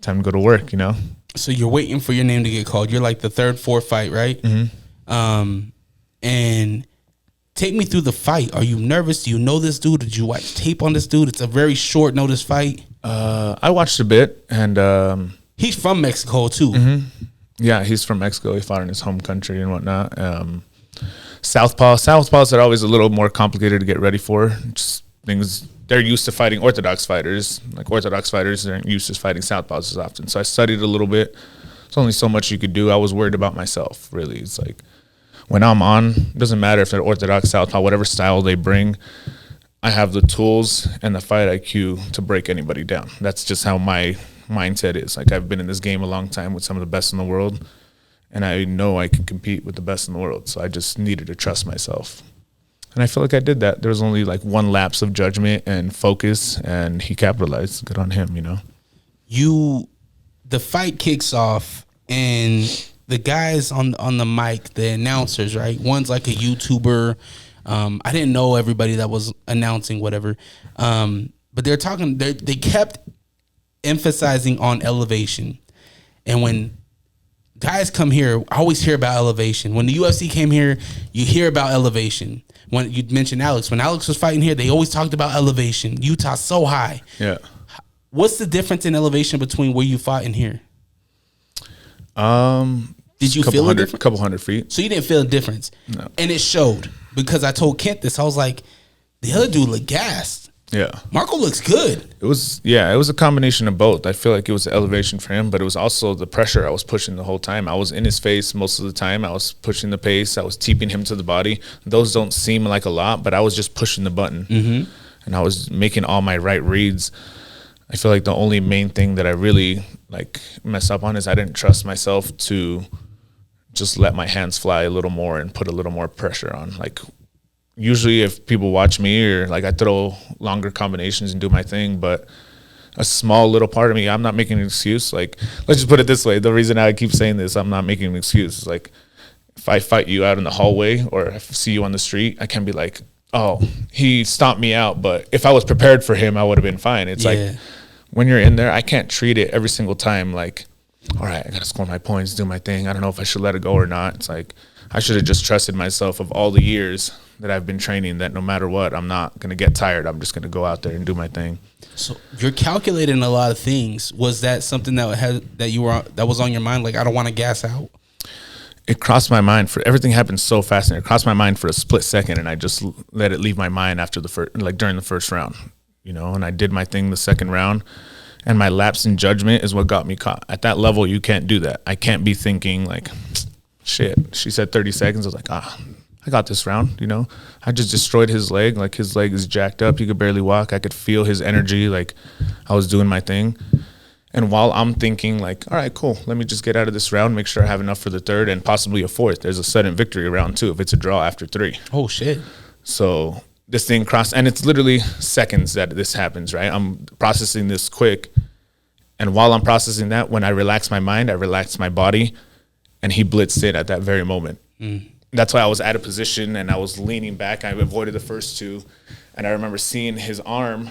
time to go to work, you know? So you're waiting for your name to get called. You're like the third, fourth fight, right? Mm-hmm. And take me through the fight. Are you nervous? Do you know this dude? Did you watch tape on this dude? It's a very short notice fight. I watched a bit, and he's from Mexico too. Mm-hmm. Yeah, he's from Mexico. He fought in his home country and whatnot. Southpaws are always a little more complicated to get ready for. Just things. They're used to fighting Orthodox fighters. Like Orthodox fighters aren't used to fighting Southpaws as often. So I studied a little bit. There's only so much you could do. I was worried about myself, really. It's like when I'm on, it doesn't matter if they're Orthodox, Southpaw, whatever style they bring, I have the tools and the fight IQ to break anybody down. That's just how my mindset is. Like I've been in this game a long time with some of the best in the world, and I know I can compete with the best in the world. So I just needed to trust myself. And I feel like I did that. There was only like one lapse of judgment and focus, and he capitalized. Good on him, you know. The fight kicks off, and the guys on the mic, the announcers, right? One's like a YouTuber. I didn't know everybody that was announcing whatever, but they're talking. They kept emphasizing on elevation, and when guys come here, I always hear about elevation. When the UFC came here, you hear about elevation. When you mentioned Alex, when Alex was fighting here, they always talked about elevation. Utah's so high. Yeah. What's the difference in elevation between where you fought and here? Did you feel a difference? Couple hundred feet. So you didn't feel a difference. No. And it showed. because I told Kent this. I was like, the other dude looked gassed. Yeah. Marco looks good. It was a combination of both. I feel like it was the elevation for him, but it was also the pressure I was pushing the whole time. I was in his face most of the time. I was pushing the pace. I was teeping him to the body. Those don't seem like a lot, but I was just pushing the button. Mm-hmm. And I was making all my right reads. I feel like the only main thing that I really like mess up on is I didn't trust myself to just let my hands fly a little more and put a little more pressure on. Like, usually if people watch me, or like, I throw longer combinations and do my thing, but a small little part of me, I'm not making an excuse. Like, let's just put it this way. The reason I keep saying this, I'm not making an excuse, is like, if I fight you out in the hallway or if I see you on the street, I can be like, oh, he stomped me out. But if I was prepared for him, I would have been fine. It's like, when you're in there, I can't treat it every single time like, all right, I got to score my points, do my thing. I don't know if I should let it go or not. It's like, I should have just trusted myself of all the years that I've been training, that no matter what, I'm not going to get tired. I'm just going to go out there and do my thing. So you're calculating a lot of things. Was that something that was on your mind? Like, I don't want to gas out. It crossed my mind for everything happened so fast, and it crossed my mind for a split second, and I just let it leave my mind after during the first round, and I did my thing the second round, and my lapse in judgment is what got me caught. At that level, you can't do that. I can't be thinking like, shit, she said 30 seconds. I was like, I got this round, I just destroyed his leg. Like, his leg is jacked up. He could barely walk. I could feel his energy. Like, I was doing my thing. And while I'm thinking like, all right, cool, let me just get out of this round, make sure I have enough for the third and possibly a fourth. There's a sudden victory round too if it's a draw after 3. Oh, shit. So this thing crossed, and it's literally seconds that this happens, right? I'm processing this quick. And while I'm processing that, when I relax my mind, I relax my body, and he blitzed it at that very moment. That's why I was out of position and I was leaning back. I avoided the first 2. And I remember seeing his arm.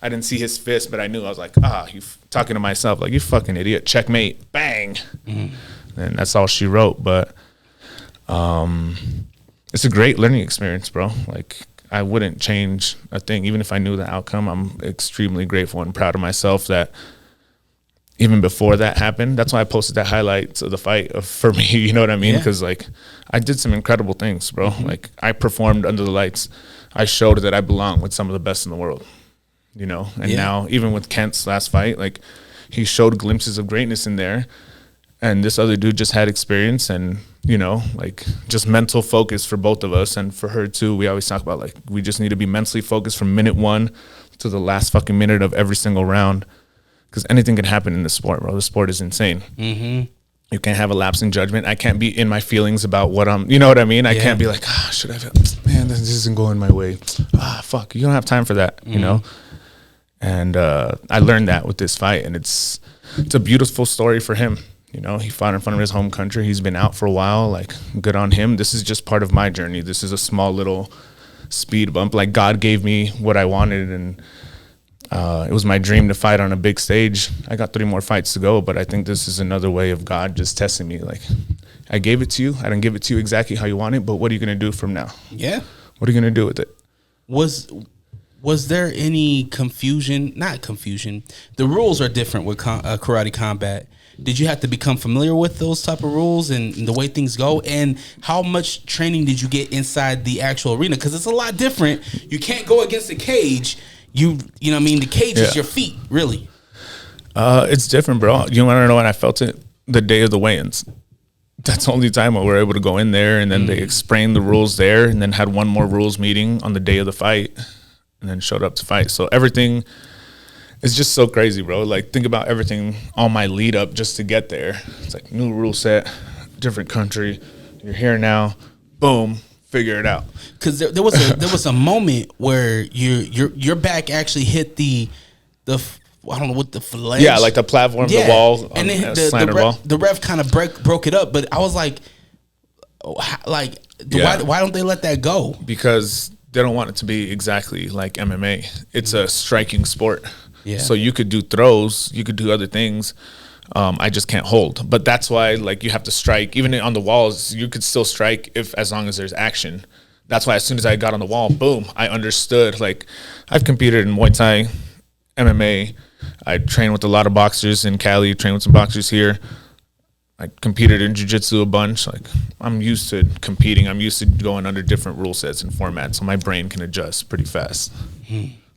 I didn't see his fist, but I knew. I was like, talking to myself, like, you fucking idiot. Checkmate. Bang. And that's all she wrote. But it's a great learning experience, bro. Like, I wouldn't change a thing. Even if I knew the outcome, I'm extremely grateful and proud of myself that even before that happened. That's why I posted that highlights of the fight for me, you know what I mean? Because, like, I did some incredible things, bro. Like, I performed under the lights. I showed that I belong with some of the best in the world, And now, even with Kent's last fight, like, he showed glimpses of greatness in there. And this other dude just had experience and, like, just mental focus for both of us. And for her, too, we always talk about, like, we just need to be mentally focused from minute 1 to the last fucking minute of every single round. Because anything can happen in this sport, bro. The sport is insane. You can't have a lapse in judgment. I can't be in my feelings about what you know what I mean? I can't be like, should I, man, this isn't going my way. Fuck, you don't have time for that, And I learned that with this fight, and it's a beautiful story for him. He fought in front of his home country. He's been out for a while. Like, good on him. This is just part of my journey. This is a small little speed bump. Like, God gave me what I wanted, and it was my dream to fight on a big stage. I got 3 more fights to go, but I think this is another way of God just testing me. Like, I gave it to you. I didn't give it to you exactly how you want it, but what are you going to do from now? Yeah. What are you going to do with it? Was there any confusion? Not confusion. The rules are different with karate combat. Did you have to become familiar with those type of rules and the way things go? And how much training did you get inside the actual arena? Because it's a lot different. You can't go against a cage. You know what I mean? The cage is your feet, really. It's different, bro. You want to know when I felt it? The day of the weigh-ins. That's the only time we were able to go in there, and then they explained the rules there, and then had one more rules meeting on the day of the fight, and then showed up to fight. So everything is just so crazy, bro. Like, think about everything on my lead up just to get there. It's like new rule set, different country. You're here now. Boom. Figure it out. Because there was a moment where your back actually hit the I don't know what the flange. Yeah, like the platform, the wall, and then the ref kind of broke it up. But I was like, why don't they let that go? Because they don't want it to be exactly like MMA. It's a striking sport. Yeah. So you could do throws, you could do other things. I just can't hold. But that's why, like, you have to strike. Even on the walls, you could still strike as long as there's action. That's why as soon as I got on the wall, boom, I understood. Like, I've competed in Muay Thai, MMA. I train with a lot of boxers in Cali, train with some boxers here. I competed in jiu-jitsu a bunch. Like, I'm used to competing. I'm used to going under different rule sets and formats, so my brain can adjust pretty fast.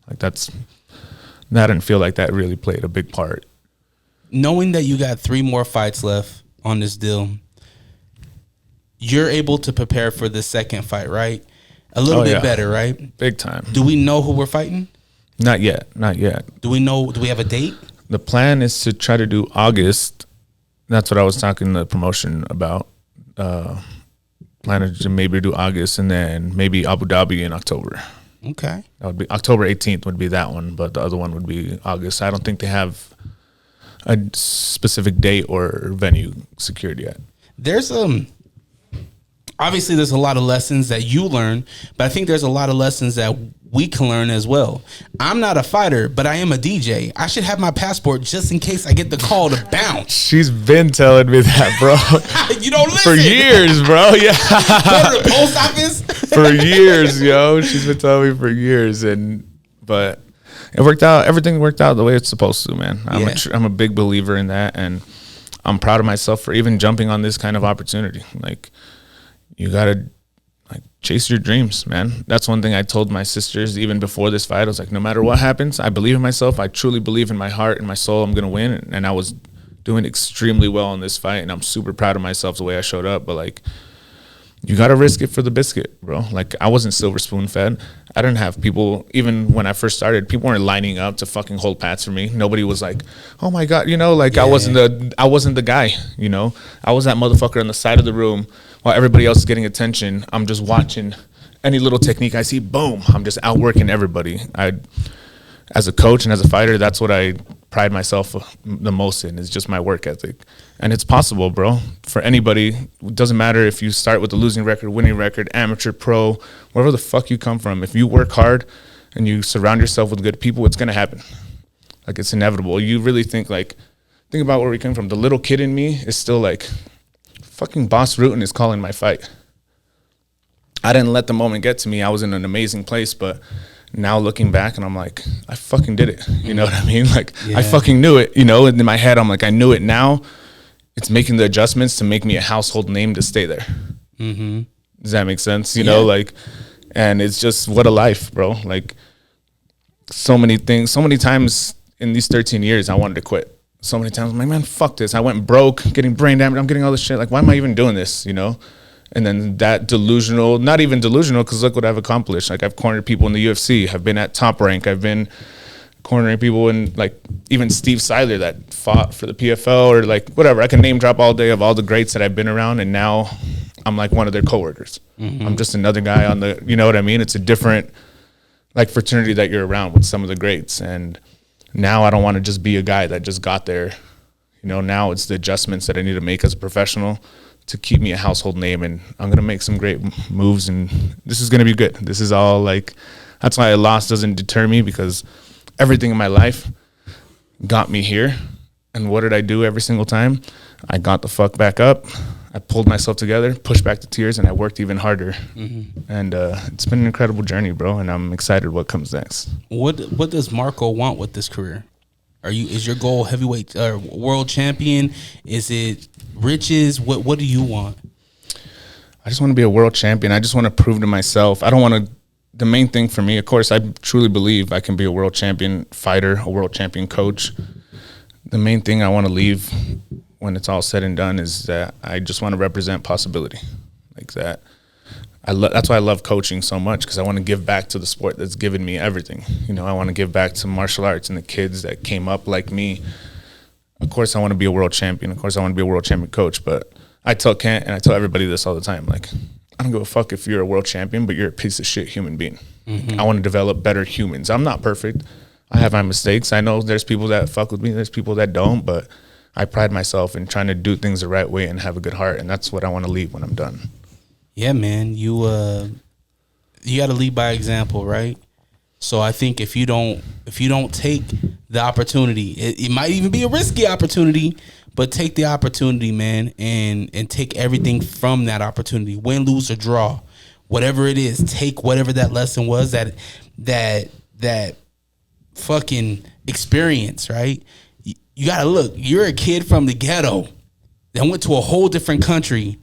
Like, that didn't feel like that really played a big part. Knowing that you got 3 more fights left on this deal, you're able to prepare for the second fight, right? A little bit better, right? Big time. Do we know who we're fighting? Not yet. Do we have a date? The plan is to try to do August. That's what I was talking to the promotion about. Planning to maybe do August and then maybe Abu Dhabi in October. Okay. That would be October 18th would be that one, but the other one would be August. I don't think they have a specific date or venue secured yet. There's obviously there's a lot of lessons that you learn, but I think there's a lot of lessons that we can learn as well. I'm not a fighter, but I am a DJ. I should have my passport just in case I get the call to bounce. She's been telling me that, bro. You don't listen. For years, bro. Yeah. Go to the post office. For years, yo. She's been telling me for years, but it worked out. Everything worked out the way it's supposed to, man. I'm a big believer in that, and I'm proud of myself for even jumping on this kind of opportunity. Like, you gotta chase your dreams, man. That's one thing I told my sisters even before this fight. I was like, no matter what happens, I believe in myself. I truly believe in my heart and my soul I'm gonna win. And I was doing extremely well in this fight, and I'm super proud of myself the way I showed up. But like, you gotta risk it for the biscuit, bro. Like, I wasn't silver spoon fed. I didn't have people, even when I first started, people weren't lining up to fucking hold pads for me. Nobody was like, oh my God, I wasn't the guy, I was that motherfucker on the side of the room while everybody else is getting attention. I'm just watching any little technique I see, boom, I'm just outworking everybody. As a coach and as a fighter, that's what I pride myself the most in, is just my work ethic. And it's possible, bro, for anybody. It doesn't matter if you start with a losing record, winning record, amateur, pro, wherever the fuck you come from. If you work hard and you surround yourself with good people, it's going to happen. Like, it's inevitable. You really think about where we come from. The little kid in me is still like, fucking Boss Rutan is calling my fight. I didn't let the moment get to me. I was in an amazing place, but now looking back, and I'm like, I fucking did it. You know what I mean? Like, I fucking knew it, and in my head, I'm like, I knew it. Now it's making the adjustments to make me a household name to stay there. Mm-hmm. Does that make sense? And it's just, what a life, bro. Like, so many things, so many times in these 13 years, I wanted to quit. So many times I'm like, man, fuck this. I went broke, getting brain damage. I'm getting all this shit. Like, why am I even doing this? And then that delusional, not even delusional, because look what I've accomplished. Like, I've cornered people in the UFC. I've been at Top Rank. I've been cornering people in, like, even Steve Seiler that fought for the PFL, or like whatever. I can name drop all day of all the greats that I've been around, and now I'm like one of their coworkers. Mm-hmm. I'm just another guy on the, you know what I mean? It's a different, like, fraternity that you're around with some of the greats. And now I don't want to just be a guy that just got there. Now it's the adjustments that I need to make as a professional to keep me a household name, and I'm going to make some great moves, and this is going to be good. This is all, like, that's why a loss doesn't deter me, because everything in my life got me here. And what did I do every single time? I got the fuck back up. I pulled myself together, pushed back the tears, and I worked even harder. Mm-hmm. And it's been an incredible journey, bro, and I'm excited what comes next. What does Marco want with this career? Is your goal heavyweight world champion? Is it riches? What do you want? I just want to be a world champion. I just want to prove to myself. I don't want to. The main thing for me, of course, I truly believe I can be a world champion fighter, a world champion coach. The main thing I want to leave when it's all said and done is that I just want to represent possibility, like that. That's why I love coaching so much, because I want to give back to the sport that's given me everything. I want to give back to martial arts and the kids that came up like me. Of course, I want to be a world champion. Of course, I want to be a world champion coach. But I tell Kent and I tell everybody this all the time. Like, I don't give a fuck if you're a world champion, but you're a piece of shit human being. Mm-hmm. I want to develop better humans. I'm not perfect. I have my mistakes. I know there's people that fuck with me. There's people that don't. But I pride myself in trying to do things the right way and have a good heart. And that's what I want to leave when I'm done. Yeah, man. You got to lead by example, right? So I think if you don't take the opportunity, it might even be a risky opportunity, but take the opportunity, man, and take everything from that opportunity. Win, lose, or draw, whatever it is, take whatever that lesson was, that fucking experience, right? You gotta look. You're a kid from the ghetto then went to a whole different country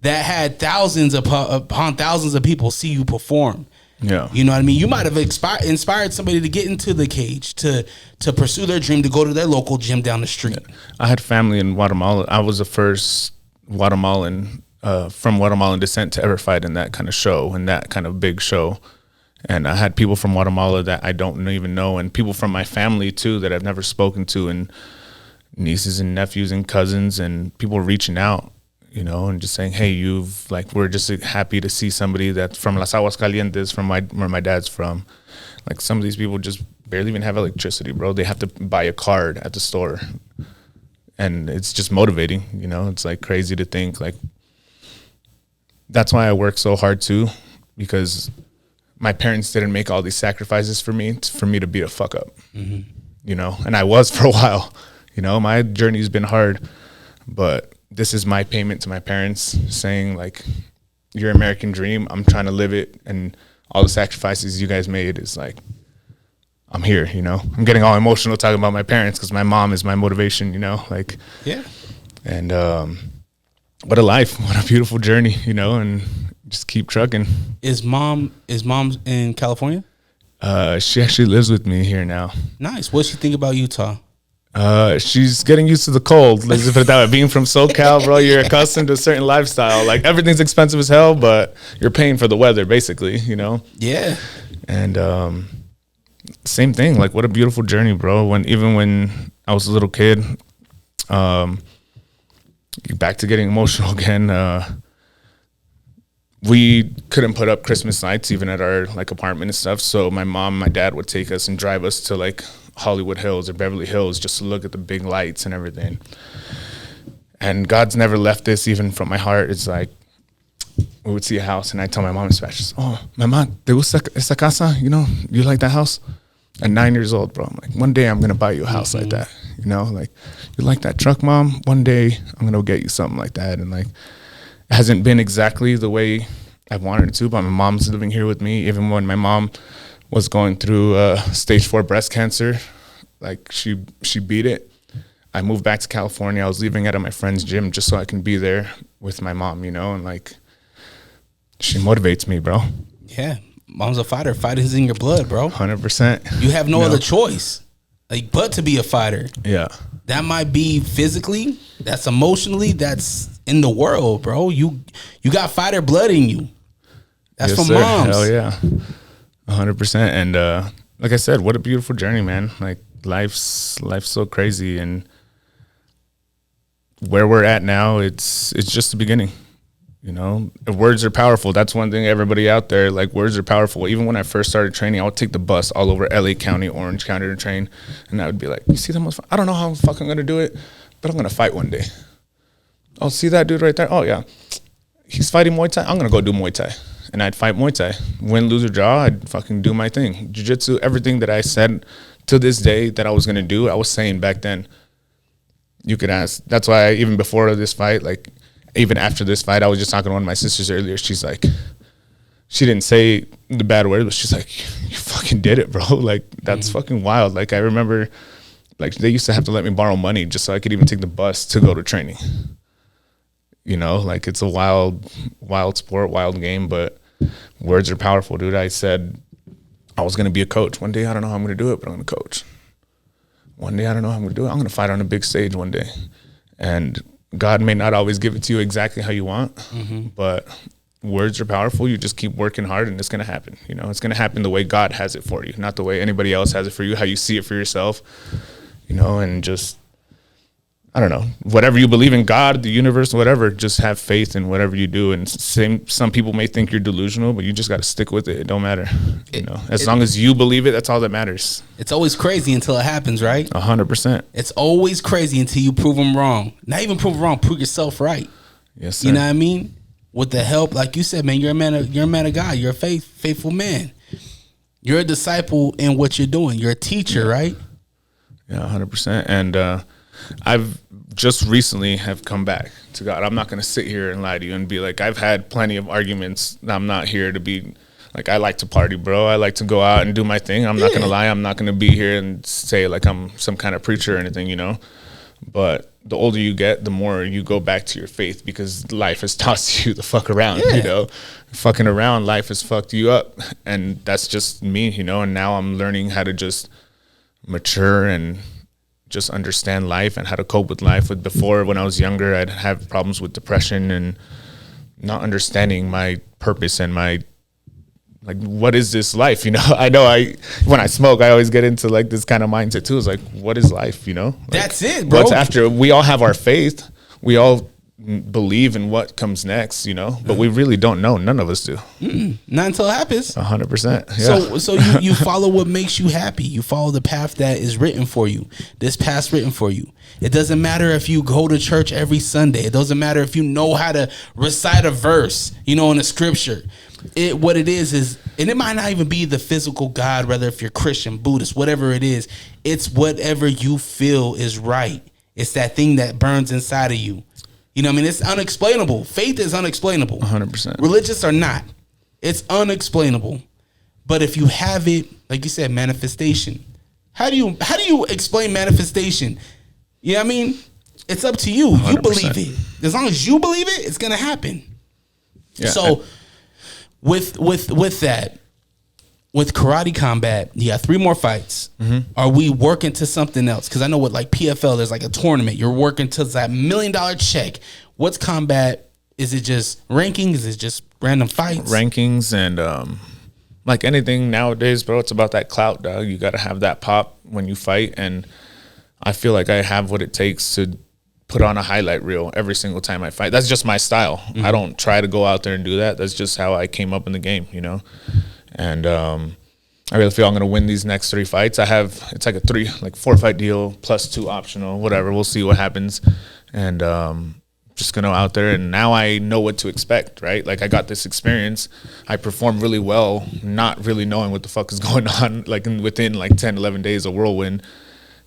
that had thousands upon thousands of people see you perform. Yeah. You know what I mean? You might have inspired somebody to get into the cage, to pursue their dream, to go to their local gym down the street. Yeah. I had family in Guatemala. I was the first Guatemalan from Guatemalan descent to ever fight in that kind of show, in that kind of big show. And I had people from Guatemala that I don't even know, and people from my family too that I've never spoken to, and nieces and nephews and cousins, and people reaching out, you know, and just saying, hey, we're just happy to see somebody that's from Las Aguas Calientes, from where my dad's from. Like, some of these people just barely even have electricity, bro. They have to buy a card at the store. And it's just motivating, you know. It's like crazy to think, like, that's why I work so hard too, because my parents didn't make all these sacrifices for me to be a fuck up, you know. And I was for a while, you know. My journey's been hard, but this is my payment to my parents, saying, like, your American dream, I'm trying to live it, and all the sacrifices you guys made is like, I'm here, you know. I'm getting all emotional talking about my parents because my mom is my motivation, you know, like, yeah. And what a life, what a beautiful journey, you know, and just keep trucking. Is mom in California? She actually lives with me here now. Nice. What's she think about Utah? She's getting used to the cold. Let's just put it that way. Being from SoCal, bro, you're accustomed to a certain lifestyle. Like, everything's expensive as hell, but you're paying for the weather, basically, you know? Yeah. And same thing. Like, what a beautiful journey, bro. Even when I was a little kid, back to getting emotional again, we couldn't put up Christmas lights even at our, like, apartment and stuff. So my mom and my dad would take us and drive us to, like, Hollywood Hills or Beverly Hills just to look at the big lights and everything. And God's never left this even from my heart. It's like, we would see a house and I tell my mom in Spanish, oh, mamá, ¿te gusta esa casa? You know, you like that house? At 9 years old, bro, I'm like, one day I'm going to buy you a house like that. You know, like, you like that truck, mom? One day I'm going to get you something like that. And, like, it hasn't been exactly the way I wanted it to, but my mom's living here with me. Even when my mom was going through stage 4 breast cancer, like, she beat it. I moved back to California. I was leaving out of my friend's gym just so I can be there with my mom, you know, and, like, she motivates me, bro. Yeah. Mom's a fighter. Fighting's in your blood, bro. 100%. You have no other choice, like, but to be a fighter. Yeah. That might be physically, that's emotionally, that's in the world, bro. You got fighter blood in you. That's yes, from moms. Hell yeah. 100%. And like I said, what a beautiful journey, man. Like, life's so crazy, and where we're at now, it's just the beginning. You know, words are powerful. That's one thing, everybody out there, like, words are powerful. Even when I first started training, I would take the bus all over LA County, Orange County to train. And I would be like, you see that most, I don't know how I'm fucking going to do it, but I'm going to fight one day. Oh, see that dude right there? Oh, yeah. He's fighting Muay Thai. I'm going to go do Muay Thai. And I'd fight Muay Thai. Win, lose, or draw, I'd fucking do my thing. Jiu-jitsu, everything that I said to this day that I was going to do, I was saying back then. You could ask. That's why even before this fight, like, even after this fight, I was just talking to one of my sisters earlier. She's like, she didn't say the bad word, but she's like, you fucking did it, bro. Like, that's fucking wild. Like, I remember, like, they used to have to let me borrow money just so I could even take the bus to go to training. You know, like, it's a wild sport, wild game, but words are powerful, dude. I said I was going to be a coach. One day, I don't know how I'm going to do it, but I'm going to coach. One day, I don't know how I'm going to do it. I'm going to fight on a big stage one day. And God may not always give it to you exactly how you want, but words are powerful. You just keep working hard and it's going to happen. You know, it's going to happen the way God has it for you, not the way anybody else has it for you, how you see it for yourself, you know, and just, I don't know, whatever you believe in, God, the universe, whatever, just have faith in whatever you do. And some people may think you're delusional, but you just got to stick with it. It don't matter. You know, as long as you believe it, that's all that matters. It's always crazy until it happens, right? 100%. It's always crazy until you prove them wrong. Not even prove them wrong, prove yourself right. Yes, sir. You know what I mean? With the help, like you said, man, you're a man of God. You're a faithful man. You're a disciple in what you're doing. You're a teacher, right? Yeah, 100%. And I've just recently have come back to God. I'm not going to sit here and lie to you and be like, I've had plenty of arguments. I'm not here to be like, I like to party, bro. I like to go out and do my thing. I'm not going to lie. I'm not going to be here and say like I'm some kind of preacher or anything, you know. But the older you get, the more you go back to your faith because life has taught you to fuck around, you know. Fucking around, life has fucked you up. And that's just me, you know. And now I'm learning how to just mature and just understand life and how to cope with life. With before, when I was younger, I'd have problems with depression and not understanding my purpose and my, like, what is this life? You know, when I smoke, I always get into like this kind of mindset too. It's like, what is life? You know, like, that's it, bro. What's after? We all have our faith. We all believe in what comes next, you know, but we really don't know. None of us do. Not until it happens. 100%. Yeah. So you follow what makes you happy. You follow the path that is written for you. This path's written for you. It doesn't matter if you go to church every Sunday. It doesn't matter if you know how to recite a verse, you know, in the scripture. What it is, and it might not even be the physical God, whether if you're Christian, Buddhist, whatever it is, it's whatever you feel is right. It's that thing that burns inside of you. You know what I mean? It's unexplainable. Faith is unexplainable. 100%. Religious or not. It's unexplainable. But if you have it, like you said, manifestation. How do you explain manifestation? You know what I mean? It's up to you. 100%. You believe it. As long as you believe it, it's gonna happen. Yeah. So with that, with Karate Combat, you got 3 more fights. Mm-hmm. Are we working to something else? Because I know with like PFL, there's like a tournament. You're working to that $1 million check. What's Combat? Is it just rankings? Is it just random fights? Rankings and like anything nowadays, bro, it's about that clout, dog. You got to have that pop when you fight. And I feel like I have what it takes to put on a highlight reel every single time I fight. That's just my style. Mm-hmm. I don't try to go out there and do that. That's just how I came up in the game, you know? And I really feel I'm going to win these next 3 fights. It's like a 4-fight deal plus 2 optional, whatever. We'll see what happens. And just going to go out there. And now I know what to expect, right? Like I got this experience. I performed really well, not really knowing what the fuck is going on, like within like 10, 11 days, a whirlwind.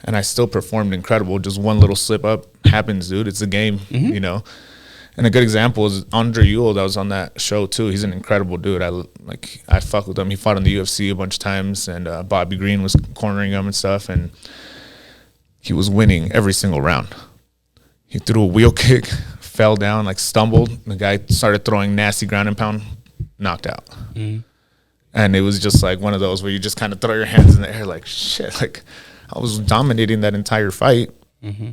And I still performed incredible. Just one little slip up happens, dude. It's a game, mm-hmm. you know? And a good example is Andre Ewell that was on that show too. He's an incredible dude. I fuck with him. He fought in the UFC a bunch of times, and Bobby Green was cornering him and stuff, and he was winning every single round. He threw a wheel kick, fell down, like stumbled. The guy started throwing nasty ground and pound, knocked out. Mm-hmm. And it was just like one of those where you just kind of throw your hands in the air like, shit, like I was dominating that entire fight. Mm-hmm.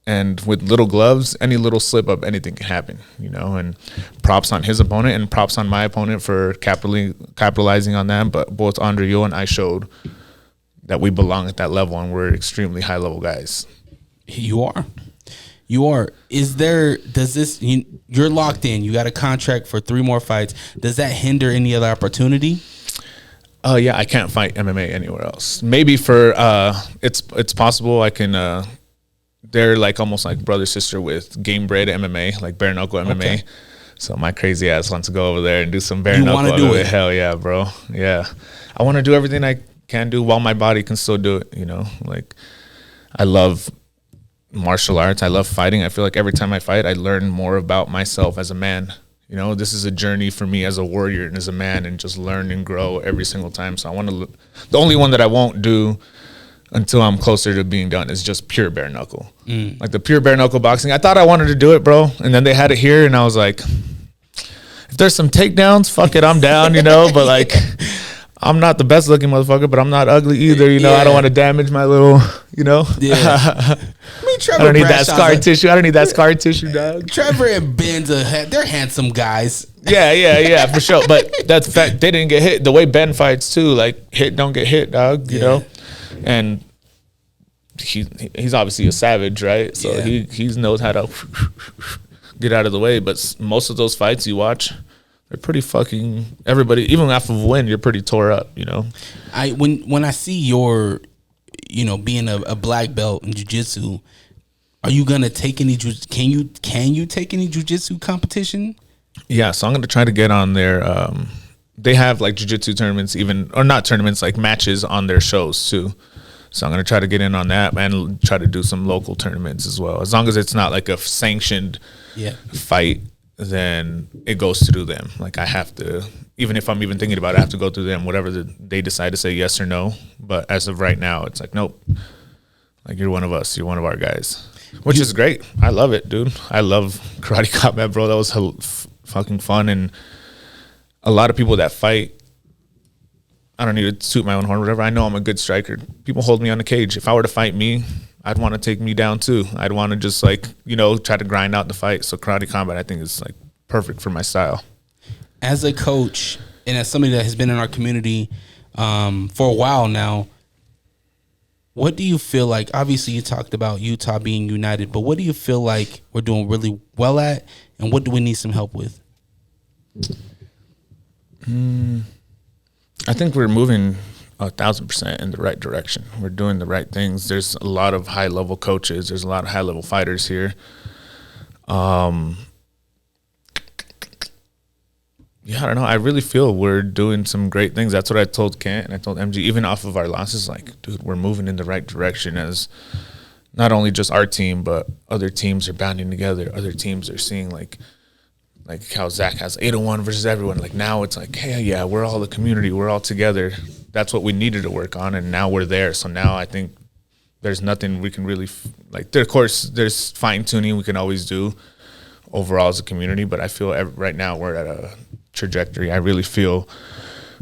And with little gloves, any little slip up, anything can happen, you know. And props on his opponent and props on my opponent for capitalizing on that. But both Andre Ewell and I showed that we belong at that level, and we're extremely high level guys. You are. You're locked in. You got a contract for 3 more fights. Does that hinder any other opportunity? Yeah, I can't fight MMA anywhere else. Maybe for it's possible I can. They're like almost like brother sister with Game Bred MMA, like bare knuckle MMA. Okay. So my crazy ass wants to go over there and do some bare knuckle. You want to do it? Hell yeah, bro. Yeah, I want to do everything I can do while my body can still do it. You know, like I love martial arts. I love fighting. I feel like every time I fight, I learn more about myself as a man. You know, this is a journey for me as a warrior and as a man, and just learn and grow every single time. So I want to. The only one that I won't do until I'm closer to being done is just pure bare knuckle. Like the pure bare knuckle boxing. I thought I wanted to do it, bro. And then they had it here, and I was like, if there's some takedowns, fuck it, I'm down, you know. But like, I'm not the best looking motherfucker, but I'm not ugly either, you know. Yeah. I don't want to damage my little, you know. Yeah. I don't need that scar tissue. I don't need that scar tissue, dog. Trevor and Ben's they're handsome guys. Yeah, for sure. But that's the fact. They didn't get hit. The way Ben fights too, like hit don't get hit, dog. You know. And he's obviously a savage, right? So he knows how to get out of the way. But most of those fights you watch, they're pretty fucking everybody. Even after a win, you're pretty tore up, you know. When I see your, you know, being a black belt in jiu-jitsu, are you gonna take any? Can you take any jiu-jitsu competition? Yeah, so I'm gonna try to get on their. They have like jiu-jitsu tournaments, or not tournaments, like matches on their shows too. So I'm going to try to get in on that and try to do some local tournaments as well. As long as it's not like a sanctioned fight, then it goes through them. Like I have to, even if I'm even thinking about it, I have to go through them, whatever they decide to say yes or no. But as of right now, it's like, nope. Like you're one of us. You're one of our guys. Which is great. I love it, dude. I love karate combat, bro. That was fucking fun. And a lot of people that fight, I don't need to toot my own horn or whatever. I know I'm a good striker. People hold me on the cage. If I were to fight me, I'd want to take me down too. I'd want to just like, you know, try to grind out the fight. So karate combat, I think, is like perfect for my style. As a coach and as somebody that has been in our community for a while now, what do you feel like? Obviously, you talked about Utah being united, but what do you feel like we're doing really well at, and what do we need some help with? I think we're moving 1,000% in the right direction. We're doing the right things. There's a lot of high-level coaches. There's a lot of high-level fighters here. Yeah, I don't know. I really feel we're doing some great things. That's what I told Kent and I told MG, even off of our losses, like, dude, we're moving in the right direction as not only just our team, but other teams are banding together. Other teams are seeing, like how Zach has 801 versus everyone. Like, now it's like, hey, yeah, we're all a community. We're all together. That's what we needed to work on, and now we're there. So now I think there's nothing we can really of course, there's fine-tuning we can always do overall as a community, but I feel right now we're at a trajectory. I really feel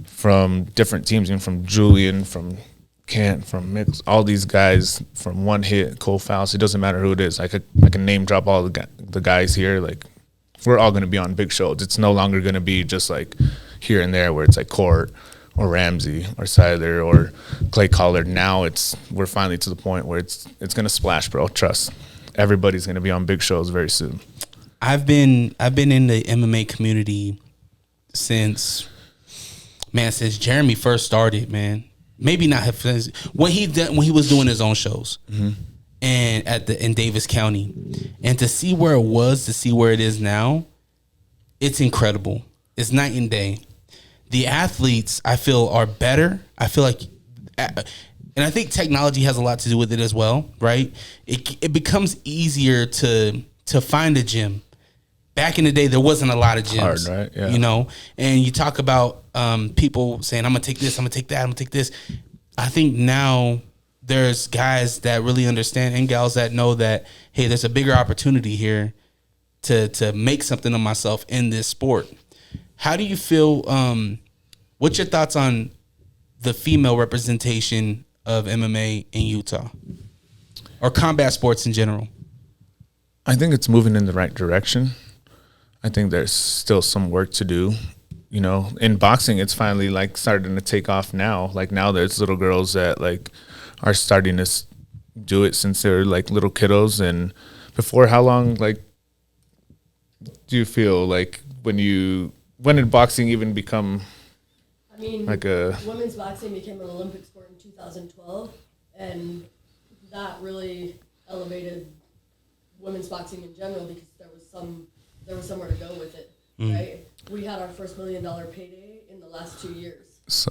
from different teams, and from Julian, from Kent, from Mix, all these guys, from One Hit, Cole Faust, it doesn't matter who it is. I can name drop all the guys here. Like, we're all going to be on big shows. It's no longer going to be just like here and there where it's like Court or Ramsey or Siler or Clay Collard. Now we're finally to the point where it's going to splash, bro. Trust. Everybody's going to be on big shows very soon. I've been in the MMA community since Jeremy first started, man. Maybe not when he was doing his own shows, and in Davis County, and to see where it was, to see where it is now, it's incredible. It's night and day. The athletes, I feel, are better. I feel like, and I think technology has a lot to do with it as well, right? It becomes easier to find a gym. Back in the day, there wasn't a lot of gyms. Hard, right? Yeah. You know, and you talk about people saying, I'm going to take this, I'm going to take that, I'm going to take this. I think now there's guys that really understand and gals that know that, hey, there's a bigger opportunity here to make something of myself in this sport. How do you feel, what's your thoughts on the female representation of MMA in Utah? Or combat sports in general? I think it's moving in the right direction. I think there's still some work to do. You know, in boxing, it's finally like starting to take off now. Like, now there's little girls that like are starting to do it since they're like little kiddos. And before, how long like do you feel like when did boxing even become? I mean, like women's boxing became an Olympic sport in 2012, and that really elevated women's boxing in general because there was somewhere to go with it, right? We had our first $1 million payday in the last 2 years. So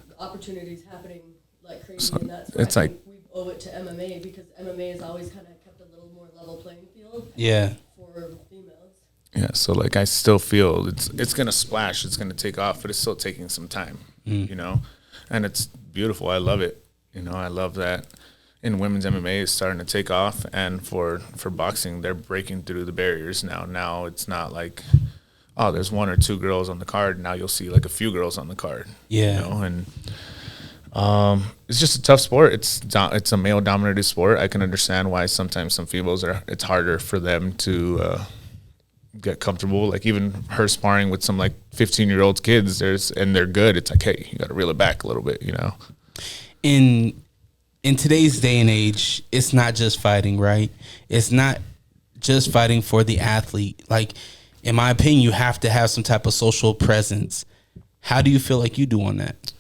the opportunities happening like crazy, and that's why I think we owe it to MMA, because MMA has always kind of kept a little more level playing field. Yeah. For females. Yeah, so like I still feel it's gonna splash, it's gonna take off, but it's still taking some time, you know, and it's beautiful. I love it, you know. I love that. In women's MMA is starting to take off, and for boxing, they're breaking through the barriers now. Now it's not like, oh, there's 1 or 2 girls on the card. Now you'll see like a few girls on the card. Yeah, you know, and it's just a tough sport. It's a male dominated sport. I can understand why sometimes some females it's harder for them to get comfortable. Like, even her sparring with some like 15-year-old kids, and they're good. It's like, hey, you got to reel it back a little bit, you know. In today's day and age, it's not just fighting, right? It's not just fighting for the athlete. Like, in my opinion, you have to have some type of social presence. How do you feel like you do on that?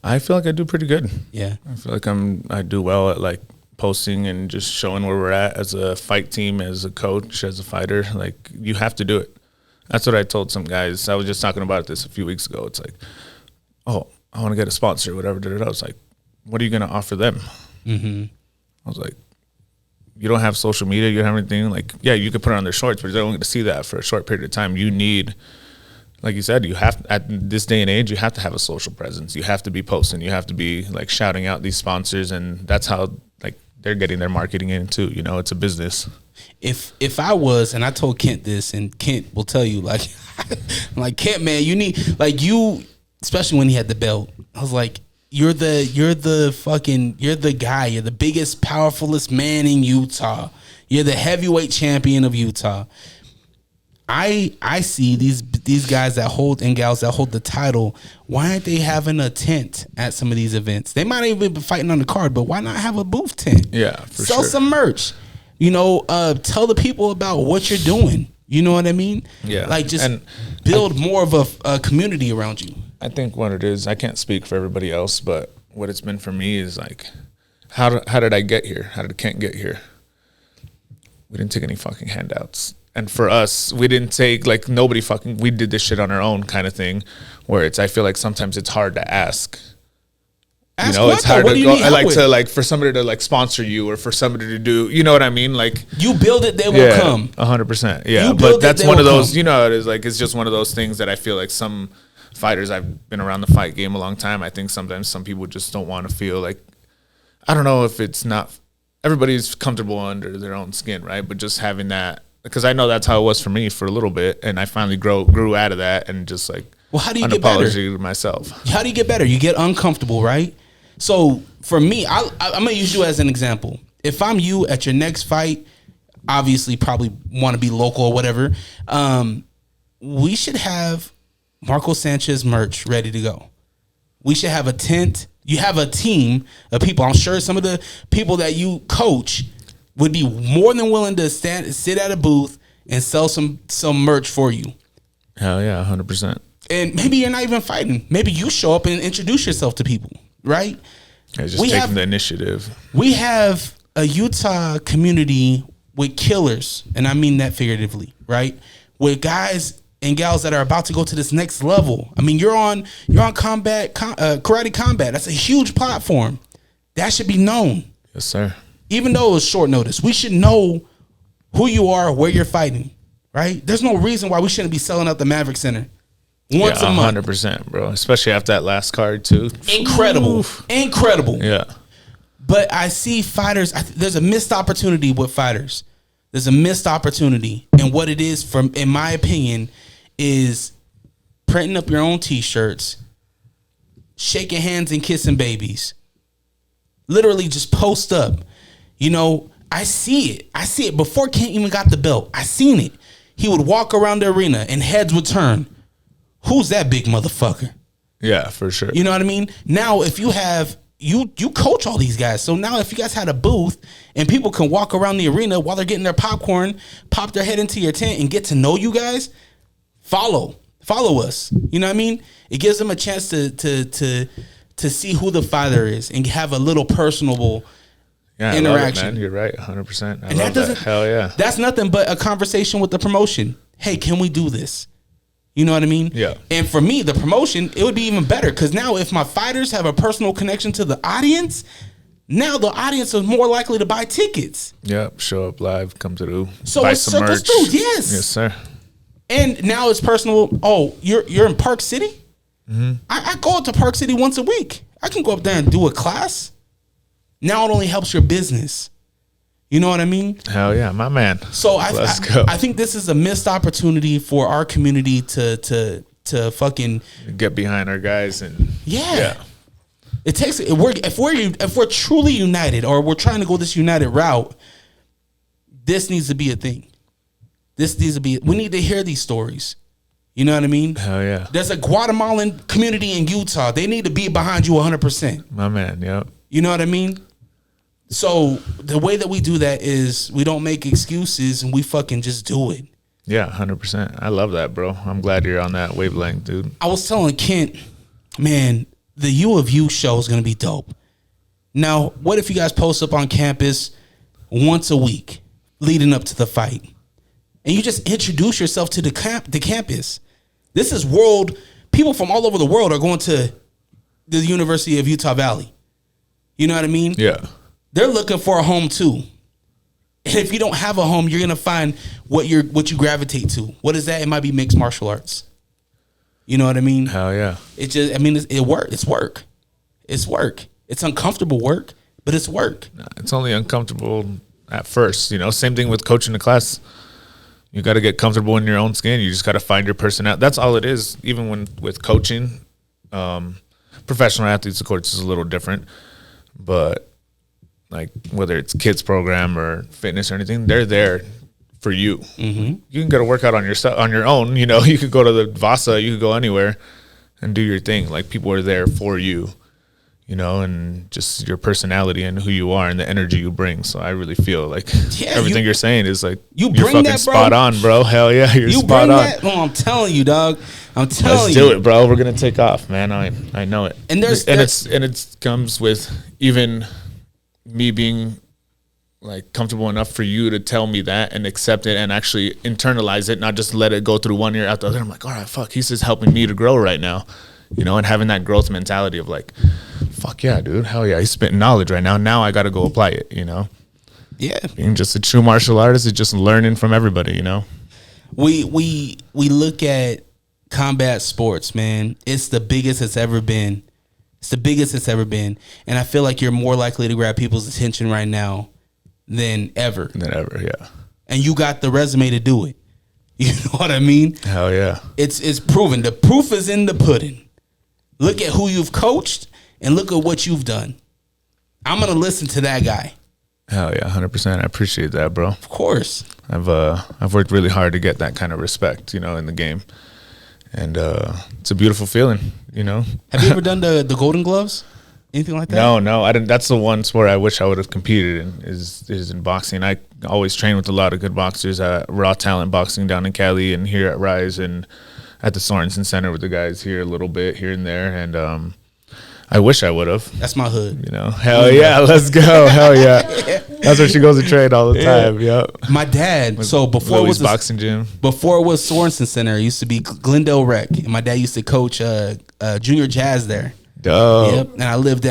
I feel like I do pretty good. Yeah. I feel like I do well at like posting and just showing where we're at as a fight team, as a coach, as a fighter. Like, you have to do it. That's what I told some guys. I was just talking about this a few weeks ago. It's like, oh, I want to get a sponsor, whatever. I was like, what are you going to offer them? I was like, you don't have social media, you don't have anything. Like, yeah, you could put it on their shorts, but they're only going to see that for a short period of time. You need, like you said, you have, at this day and age, you have to have a social presence. You have to be posting. You have to be like shouting out these sponsors, and that's how like they're getting their marketing in too. You know, it's a business. If I was, and I told Kent this, and Kent will tell you, like, like, Kent, man, you need, like, you, especially when he had the belt, I was like, you're the guy, you're the biggest, powerfulest man in Utah. You're the heavyweight champion of Utah. I see these guys that hold, and gals that hold the title. Why aren't they having a tent at some of these events? They might even be fighting on the card, but why not have a booth tent? Yeah, for Sell sure. some merch. You know, tell the people about what you're doing. You know what I mean? Yeah. Like, just build more of a community around you. I think what it is, I can't speak for everybody else, but what it's been for me is like, how did I get here? How did Kent get here? We didn't take any fucking handouts. And for us, we didn't take, like, we did this shit on our own kind of thing, where I feel like sometimes it's hard to ask. Ask you know, what, it's hard though? What to do you go, need help with? like, for somebody to, like, sponsor you, or for somebody to do, you know what I mean? Like, You build it, they will come. 100%. Yeah. You build But it, that's they one will of those, come. you know how it is, like, it's just one of those things that I feel like some fighters, I've been around the fight game a long time. I think sometimes some people just don't want to feel like, I don't know if it's not, everybody's comfortable under their own skin, right? But just having that, because I know that's how it was for me for a little bit, and I finally grew out of that, and just like, Well, how do you get better? unapologetic to myself. How do you get better? You get uncomfortable, right? So for me, I'm gonna use you as an example. If I'm you at your next fight, obviously probably want to be local or whatever. We should have Marco Sanchez merch ready to go. We should have a tent. You have a team of people. I'm sure some of the people that you coach would be more than willing to sit at a booth and sell some merch for you. Hell yeah, 100%. And maybe you're not even fighting. Maybe you show up and introduce yourself to people, right? Yeah, just taking the initiative. We have a Utah community with killers, and I mean that figuratively, right? With guys and gals that are about to go to this next level. I mean, you're on karate combat. That's a huge platform. That should be known. Yes, sir. Even though it was short notice, we should know who you are, where you're fighting, right? There's no reason why we shouldn't be selling out the Maverick Center once a month. 100%, bro. Especially after that last card, too. Incredible. Oof. Incredible. Yeah. But I see fighters, there's a missed opportunity with fighters. There's a missed opportunity. And what it is, in my opinion, is printing up your own T-shirts, shaking hands and kissing babies. Literally just post up. You know, I see it. I see it before Kent even got the belt. I seen it. He would walk around the arena and heads would turn. Who's that big motherfucker? Yeah, for sure. You know what I mean? Now, if you have, you coach all these guys. So now if you guys had a booth and people can walk around the arena while they're getting their popcorn, pop their head into your tent and get to know you guys, follow us. You know what I mean? It gives them a chance to see who the fighter is and have a little personable interaction. Love it, man. You're right, 100%. I love that. Hell yeah. That's nothing but a conversation with the promotion. Hey, can we do this? You know what I mean? Yeah. And for me, the promotion, it would be even better because now if my fighters have a personal connection to the audience, now the audience is more likely to buy tickets. Yep. Show up live, come through, So buy it some circles merch. through, yes. Yes, sir. And now it's personal. Oh, you're in Park City? Mm-hmm. I go up to Park City once a week. I can go up there and do a class. Now it only helps your business. You know what I mean? Hell yeah, my man. So Let's go. I think this is a missed opportunity for our community to fucking get behind our guys and yeah. It takes if we're truly united or we're trying to go this united route, this needs to be a thing. We need to hear these stories. You know what I mean? Hell yeah. There's a Guatemalan community in Utah. They need to be behind you 100%. My man, yep. You know what I mean? So the way that we do that is we don't make excuses and we fucking just do it. Yeah, 100%. I love that, bro. I'm glad you're on that wavelength, dude. I was telling Kent, man, the U of U show is going to be dope. Now, what if you guys post up on campus once a week leading up to the fight? And you just introduce yourself to the campus. This is people from all over the world are going to the University of Utah Valley. You know what I mean? Yeah. They're looking for a home too. And if you don't have a home, you're gonna find what you gravitate to. What is that? It might be mixed martial arts. You know what I mean? Hell yeah. It's work. It's work. It's uncomfortable work, but it's work. It's only uncomfortable at first, you know. Same thing with coaching the class. You got to get comfortable in your own skin. You just got to find your personality. That's all it is. Even with coaching, professional athletes, of course, is a little different. But like whether it's kids program or fitness or anything, they're there for you. Mm-hmm. You can get a workout on your own. You know, you could go to the Vasa, you could go anywhere and do your thing. Like people are there for you. You know, and just your personality and who you are and the energy you bring. So I really feel like everything you're saying is like you're fucking that, spot on, bro. Hell yeah, you're spot on. That? Oh, I'm telling you, dog. I'm telling you. Let's do it, bro. We're gonna take off, man. I know it. And it comes with even me being like comfortable enough for you to tell me that and accept it and actually internalize it, not just let it go through one ear out the other. I'm like, all right, fuck, he's just helping me to grow right now. You know, and having that growth mentality of like, fuck yeah, dude, hell yeah, he's spitting knowledge right now. Now I got to go apply it, you know? Yeah. Being just a true martial artist is just learning from everybody, you know? We look at combat sports, man. It's the biggest it's ever been. It's the biggest it's ever been. And I feel like you're more likely to grab people's attention right now than ever. Yeah. And you got the resume to do it. You know what I mean? Hell yeah. It's proven. The proof is in the pudding. Look at who you've coached and look at what you've done. I'm going to listen to that guy. Hell yeah, 100%. I appreciate that, bro. Of course. I've worked really hard to get that kind of respect, you know, in the game. And it's a beautiful feeling, you know. Have you ever done the Golden Gloves? Anything like that? No, I didn't. That's the one sport I wish I would have competed in is in boxing. I always train with a lot of good boxers at Raw Talent Boxing down in Cali and here at Rise and at the Sorensen Center with the guys here a little bit here and there. And I wish I would have. That's my hood. You know, hell yeah, let's go. Hell yeah. That's where she goes to train all the time. Yep. My dad, so before Louis it was boxing gym. Before it was Sorensen Center, it used to be Glendale Rec. And my dad used to coach junior jazz there. Dope. Yep. And I lived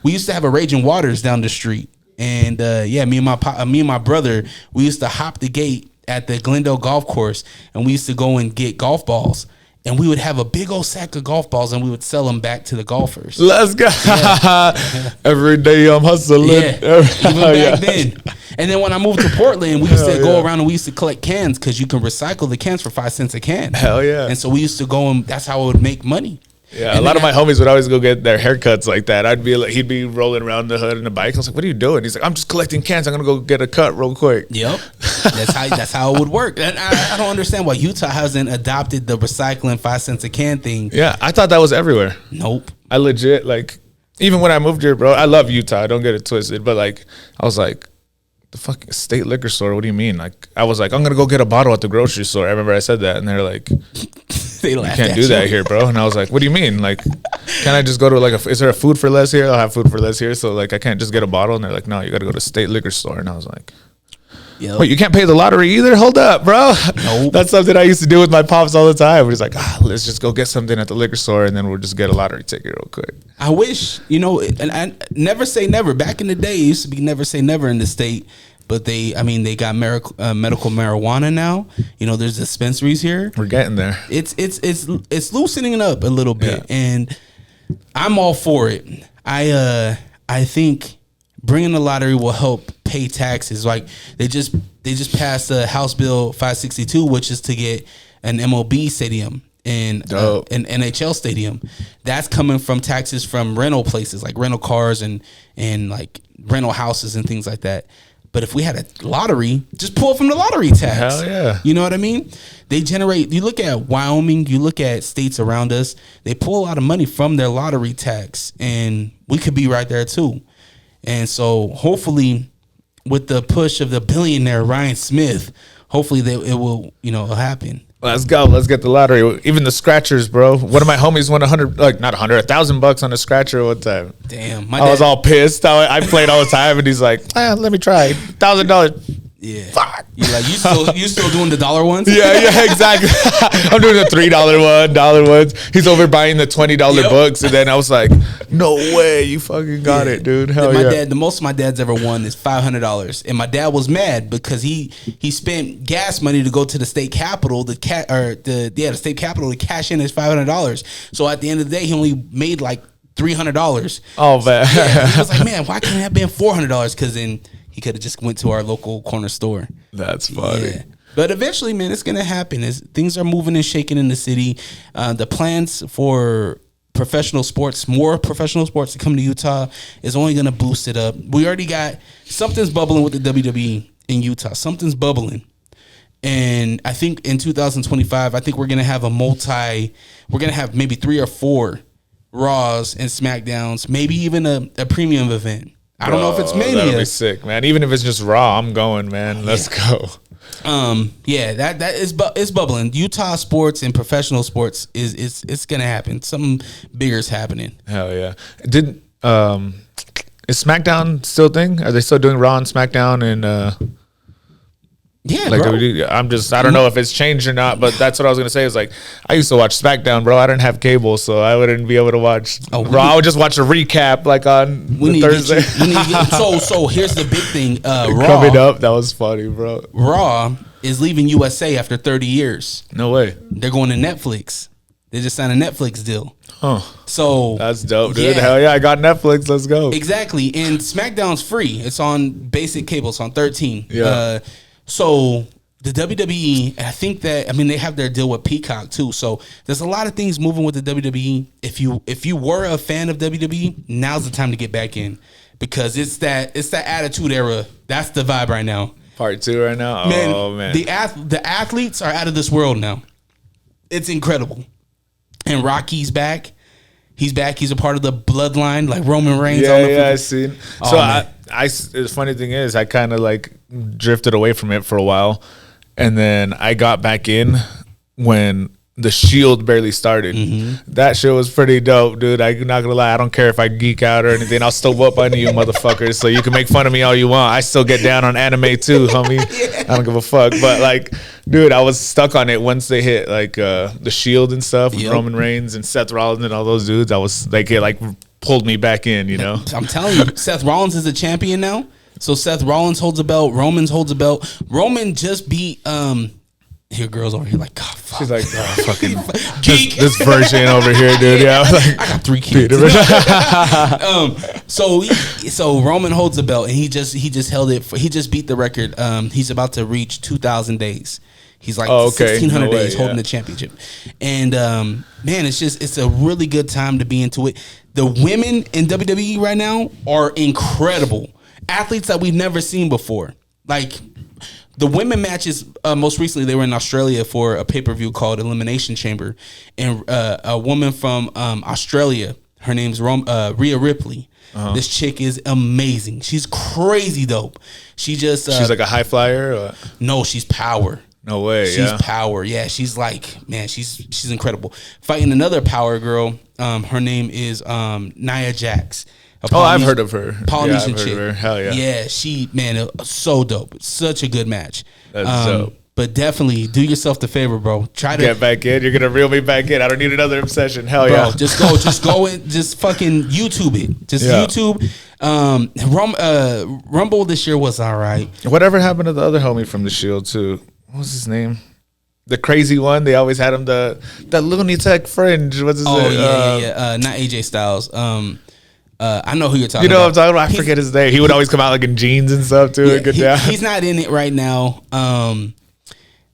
we used to have a Raging Waters down the street. And me and my brother, we used to hop the gate at the Glendale golf course and we used to go and get golf balls. And we would have a big old sack of golf balls and we would sell them back to the golfers. Let's go. Yeah. Every day I'm hustling. Yeah. Even back then. And then when I moved to Portland, we used to go around and we used to collect cans because you can recycle the cans for 5 cents a can. Hell yeah. And so we used to go and that's how I would make money. Yeah, and a lot of my homies would always go get their haircuts like that. I'd be like, he'd be rolling around the hood in a bike. I was like, "What are you doing?" He's like, "I'm just collecting cans. I'm gonna go get a cut real quick." Yep, that's how it would work. And I don't understand why Utah hasn't adopted the recycling 5 cents a can thing. Yeah, I thought that was everywhere. Nope. I legit like, even when I moved here, bro. I love Utah. Don't get it twisted, but like, I was like, the fucking state liquor store. What do you mean? Like, I was like, I'm gonna go get a bottle at the grocery store. I remember I said that, and they're like, you can't do that here, bro. And I was like, what do you mean? Like, can I just go to like is there a food for less here? I'll have food for less here. So like, I can't just get a bottle. And they're like, no, you got to go to state liquor store. And I was like, wait, you can't pay the lottery either? Hold up, bro. Nope. That's something I used to do with my pops all the time. We're just like, let's just go get something at the liquor store and then we'll just get a lottery ticket real quick. I wish, and I never say never. Back in the day, it used to be never say never in the state. But they got medical marijuana now. You know, there's dispensaries here. We're getting there. It's loosening up a little bit, and I'm all for it. I think bringing the lottery will help pay taxes. Like they just passed House Bill 562, which is to get an MLB stadium and an NHL stadium. That's coming from taxes from rental places like rental cars and like rental houses and things like that. But if we had a lottery, just pull from the lottery tax. Hell yeah. You know what I mean? They generate, you look at Wyoming, you look at states around us, they pull a lot of money from their lottery tax. And we could be right there too. And so hopefully with the push of the billionaire Ryan Smith, hopefully it will, it'll happen. Let's go. Let's get the lottery. Even the scratchers, bro. One of my homies won $1,000 on a scratcher one time. Damn. I was all pissed. I played all the time, and he's like, let me try $1,000. Yeah. Fuck. You're like, you still doing the dollar ones? Yeah, exactly. I'm doing the $3 $1 ones. He's over buying the $20 books, and then I was like, no way, you fucking got it, dude. Hell yeah. The most my dad's ever won is $500, and my dad was mad because he spent gas money to go to the state capitol the state capitol to cash in his $500. So at the end of the day, he only made like $300. Oh man. Yeah, I was like, man, why can't it have been $400? Because then he could have just went to our local corner store. That's funny. Yeah. But eventually, man, it's gonna happen. Things are moving and shaking in the city. The plans for professional sports, more professional sports to come to Utah, is only gonna boost it up. We already got something's bubbling with the WWE in Utah. Something's bubbling. And I think in 2025, I think we're gonna have we're gonna have maybe 3 or 4 Raws and SmackDowns, maybe even a premium event. I don't know if it's Mania. That'll be sick, man. Even if it's just Raw, I'm going, man. Let's go. Yeah, that is it's bubbling. Utah sports and professional sports it's gonna happen. Something bigger is happening. Hell yeah. Is SmackDown still a thing? Are they still doing Raw and SmackDown and Yeah, like bro. I don't know if it's changed or not, but that's what I was gonna say. Is like I used to watch SmackDown, bro. I didn't have cable, so I wouldn't be able to watch Raw. I would just watch a recap like on Thursday. So here's the big thing. Raw Coming up, that was funny, bro. Raw is leaving USA after 30 years. No way. They're going to Netflix. They just signed a Netflix deal. Huh. So That's dope, dude. yeah. Hell yeah, I got Netflix. Let's go. Exactly. And SmackDown's free. It's on basic cable. It's on 13. Yeah. So the WWE, I think that, I mean, they have their deal with Peacock too. So there's a lot of things moving with the WWE. If you were a fan of WWE, now's the time to get back in, because it's that attitude era. That's the vibe right now. Part 2 right now. Man, Oh man. the athletes are out of this world now. It's incredible. And Rocky's back. He's back. He's a part of the bloodline, like Roman Reigns. Yeah, I seen. Oh, So man. the funny thing is, I kind of like drifted away from it for a while, and then I got back in when the Shield barely started. Mm-hmm. That shit was pretty dope, dude. I'm not gonna lie. I don't care if I geek out or anything. I'll still whoop on you, motherfuckers. So you can make fun of me all you want. I still get down on anime too, homie. I don't give a fuck. But like, dude, I was stuck on it once they hit like the Shield and stuff with Yep. Roman Reigns and Seth Rollins and all those dudes. I was like, it like pulled me back in, you know. I'm telling you, Seth Rollins is a champion now. So Seth Rollins holds a belt. Roman holds a belt. Roman just beat here girls over here like, God, fuck. She's like, oh, fucking Geek. this version over here, dude. Yeah, I was like, I got 3 kids. So Roman holds the belt, and he just held it. He just beat the record. He's about to reach 2,000 days. He's like 1,600 days holding the championship. And man, it's a really good time to be into it. The women in WWE right now are incredible. Athletes that we've never seen before. Like the women matches, most recently they were in Australia for a pay-per-view called Elimination Chamber, and a woman from Australia, her name's Rhea Ripley. This chick is amazing. She's crazy dope. She's like a high flyer. Or? No, she's power. No way. She's power. Yeah, she's like, man, she's incredible. Fighting another power girl. Her name is Nia Jax. I've heard of her. Polynesian I've heard chick. of her. Hell yeah. Yeah, man, so dope. Such a good match. That's dope. But definitely do yourself the favor, bro. Try to get back in. You're gonna reel me back in. I don't need another obsession. Hell bro, yeah. just go and just fucking YouTube it. Just YouTube. Rumble this year was all right. Whatever happened to the other homie from the Shield too? What was his name? The crazy one. They always had him the loony tech fringe. What's his name? Yeah. Not AJ Styles. I know who you're talking about. You know what I'm talking about? I forget his name. He would always come out like in jeans and stuff too. Yeah, he's not in it right now.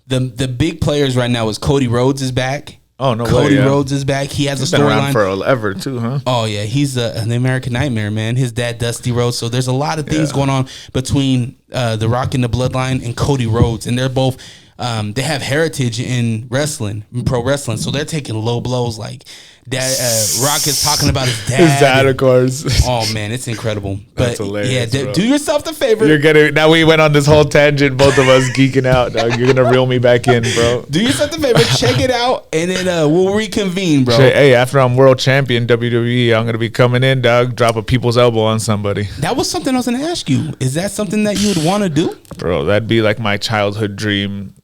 The big players right now is Cody Rhodes is back. Oh no, Cody Rhodes is back. He has a been around storyline forever too, huh? Oh yeah, he's the American Nightmare, man. His dad Dusty Rhodes. So there's a lot of things going on between The Rock and the Bloodline and Cody Rhodes, and they're both. They have heritage in wrestling, in pro wrestling, so they're taking low blows. Like Rock is talking about his dad. His dad, of course. Oh man, it's incredible. That's but hilarious. yeah, bro. do yourself the favor. Now we went on this whole tangent, both of us geeking out, dog. You're gonna reel me back in, bro. Do yourself the favor, check it out, and then we'll reconvene, bro. Hey, after I'm world champion WWE, I'm gonna be coming in, dog. Drop a people's elbow on somebody. That was something I was gonna ask you. Is that something that you would want to do, bro? That'd be like my childhood dream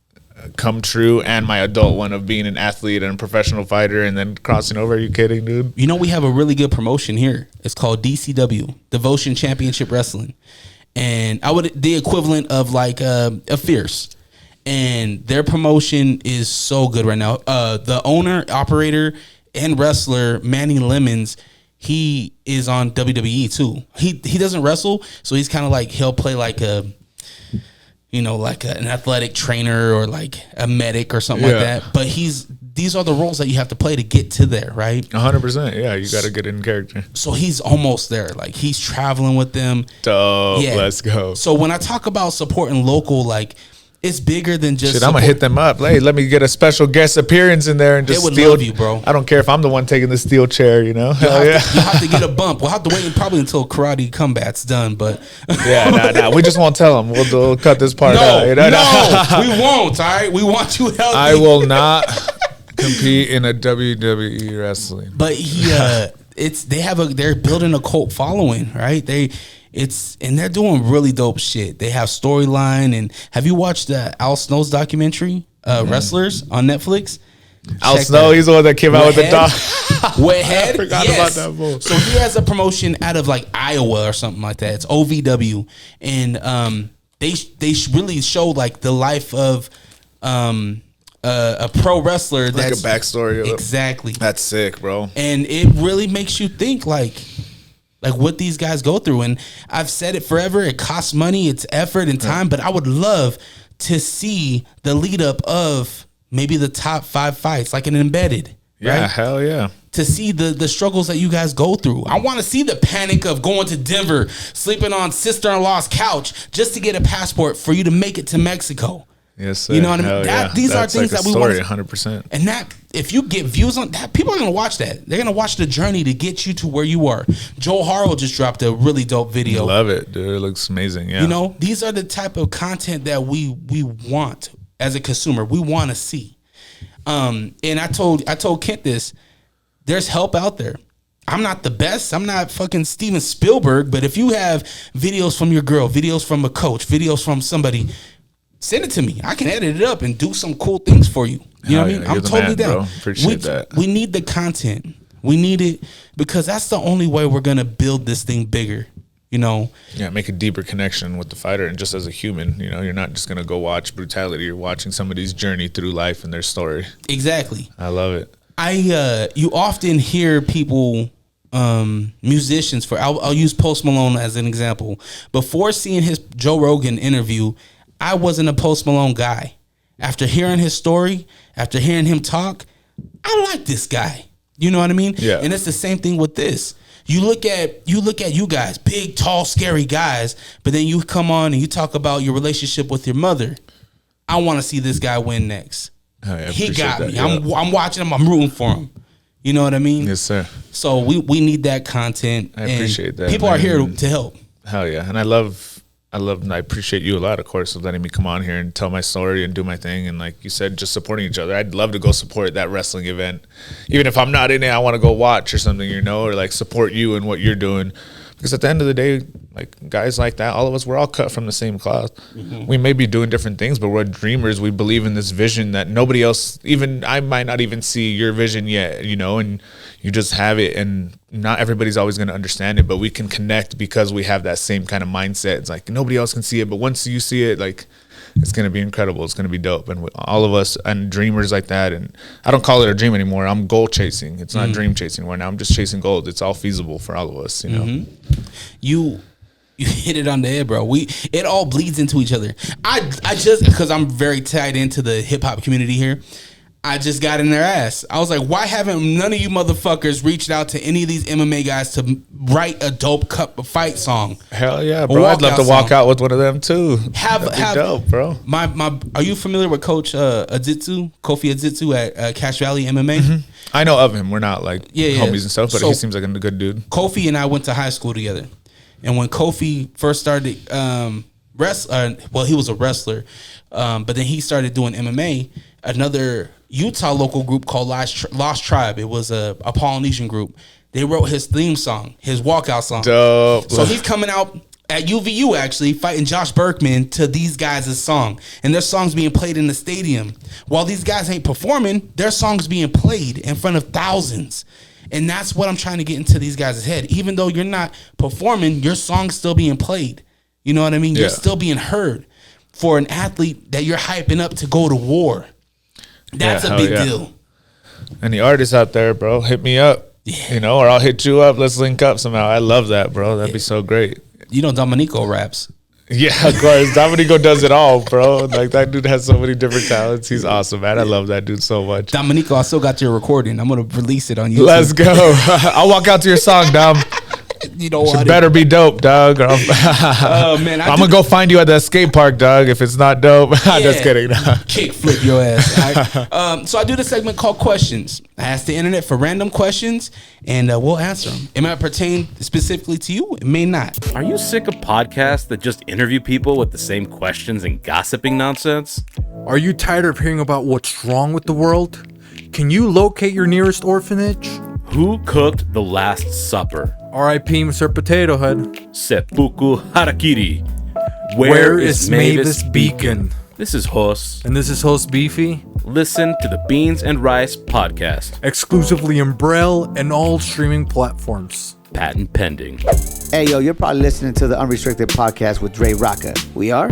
come true, and my adult one of being an athlete and a professional fighter and then crossing over. Are you kidding, dude? You know, we have a really good promotion here. It's called DCW, Devotion Championship Wrestling, and the equivalent of like a Fierce, and their promotion is so good right now. The owner, operator, and wrestler Manny Lemons, he is on WWE too. He doesn't wrestle, so he's kind of like he'll play like a, you know, like an athletic trainer or like a medic or something like that. But these are the roles that you have to play to get to there, right? 100%. Yeah, you got to get in character. So he's almost there. Like he's traveling with them. Dope. Yeah. Let's go. So when I talk about supporting local, like it's bigger than just. Shit, I'm gonna hit them up. Hey, let me get a special guest appearance in there and just they would steal love you, bro. I don't care if I'm the one taking the steel chair. You know, you have to get a bump. We'll have to wait probably until Karate Combat's done. But nah. We just won't tell them. We'll cut this part out. You know? No, we won't. All right, we want you healthy. I will not compete in a WWE wrestling. But they're building a cult following, right? They're doing really dope shit. They have storyline. And have you watched the Al Snow's documentary, Wrestlers, on Netflix? Al Snow, he's the one that came out with the dog. Wet Head? I forgot about that bull. So he has a promotion out of like Iowa or something like that. It's OVW. And they really show like the life of a pro wrestler. Like that's a backstory. Exactly. That's sick, bro. And it really makes you think like what these guys go through. And I've said it forever. It costs money, it's effort and time, but I would love to see the lead up of maybe the top 5 fights, like an embedded. Yeah, right? hell yeah. To see the struggles that you guys go through. I want to see the panic of going to Denver, sleeping on sister-in-law's couch just to get a passport for you to make it to Mexico. Yes, sir. You know what I mean? These are things like that we want. 100%. And that, if you get views on that, people are going to watch that. They're going to watch the journey to get you to where you are. Joe Harrell just dropped a really dope video. Love it, dude. It looks amazing. Yeah. You know, these are the type of content that we want as a consumer. We want to see. And I told Kent this. There's help out there. I'm not the best. I'm not fucking Steven Spielberg. But if you have videos from your girl, videos from a coach, videos from somebody, send it to me. I can edit it up and do some cool things for you. You know what I mean? I'm totally down. Appreciate that. We need the content. We need it because that's the only way we're gonna build this thing bigger. You know? Yeah, make a deeper connection with the fighter, and just as a human, you know, you're not just gonna go watch brutality. You're watching somebody's journey through life and their story. Exactly. I love it. You often hear people, musicians. I'll use Post Malone as an example. Before seeing his Joe Rogan interview, I wasn't a Post Malone guy. After hearing his story, after hearing him talk, I like this guy. You know what I mean? Yeah. And it's the same thing with this. You look at you guys, big, tall, scary guys, but then you come on and you talk about your relationship with your mother. I want to see this guy win next. Oh, yeah, he got me. Yeah. I'm watching him. I'm rooting for him. You know what I mean? Yes, sir. So we need that content. I appreciate that. People are here to help. Hell yeah. And I appreciate you a lot, of course, of letting me come on here and tell my story and do my thing. And like you said, just supporting each other. I'd love to go support that wrestling event. Even if I'm not in it, I want to go watch or something, you know, or like support you and what you're doing. Because at the end of the day, like guys like that, all of us, we're all cut from the same cloth. Mm-hmm. We may be doing different things, but we're dreamers. We believe in this vision that nobody else, even I might not even see your vision yet, you know, and you just have it, and not everybody's always going to understand it, but we can connect because we have that same kind of mindset. It's like nobody else can see it, but once you see it, like it's going to be incredible. It's going to be dope. And all of us and dreamers like that, and I don't call it a dream anymore. I'm goal chasing. It's not dream chasing right now. I'm just chasing goals. It's all feasible for all of us, you know. You hit it on the head, bro. It all bleeds into each other. I just, because I'm very tied into the hip hop community here, I just got in their ass. I was like, why haven't none of you motherfuckers reached out to any of these MMA guys to write a dope cup of fight song? Hell yeah, bro. I'd love to walk out with one of them too. That'd be dope, bro. Are you familiar with Coach Kofi Adzitsu at Cache Valley MMA? Mm-hmm. I know of him. We're not like homies and stuff, but he seems like a good dude. Kofi and I went to high school together. And when Kofi first started he was a wrestler, but then he started doing MMA. Another Utah local group called Lost Tribe. It was a Polynesian group. They wrote his theme song, his walkout song. Dope. So he's coming out at UVU actually fighting Josh Berkman to these guys' song, and their songs being played in the stadium. While these guys ain't performing, their songs being played in front of thousands. And that's what I'm trying to get into these guys' head. Even though you're not performing, your song's still being played. You know what I mean? Yeah. You're still being heard. For an athlete that you're hyping up to go to war, that's a big deal. And the artists out there, bro, hit me up. You know, or I'll hit you up. Let's link up somehow. I love that, bro. That'd be so great. You know, Dominico raps. Yeah, of course. Dominico does it all, bro. Like, that dude has so many different talents. He's awesome, man. I love that dude so much. Dominico, I still got your recording. I'm gonna release it on YouTube. Let's go. I'll walk out to your song, Dom. You know what? It better be dope, dog. Oh man, I'm gonna go find you at the skate park, dog. If it's not dope, I'm just kidding. Kick flip your ass. Right? So I do this segment called Questions. I ask the internet for random questions, and we'll answer them. It might pertain specifically to you. It may not. Are you sick of podcasts that just interview people with the same questions and gossiping nonsense? Are you tired of hearing about what's wrong with the world? Can you locate your nearest orphanage? Who cooked the Last Supper? R.I.P. Mr. Potato Head. Seppuku Harakiri. Where is Mavis Beacon? This is Hos. And this is host Beefy. Listen to the Beans and Rice podcast. Exclusively in Braille and all streaming platforms. Patent pending. Hey, yo, you're probably listening to the Unrestricted Podcast with DreRawka. We are?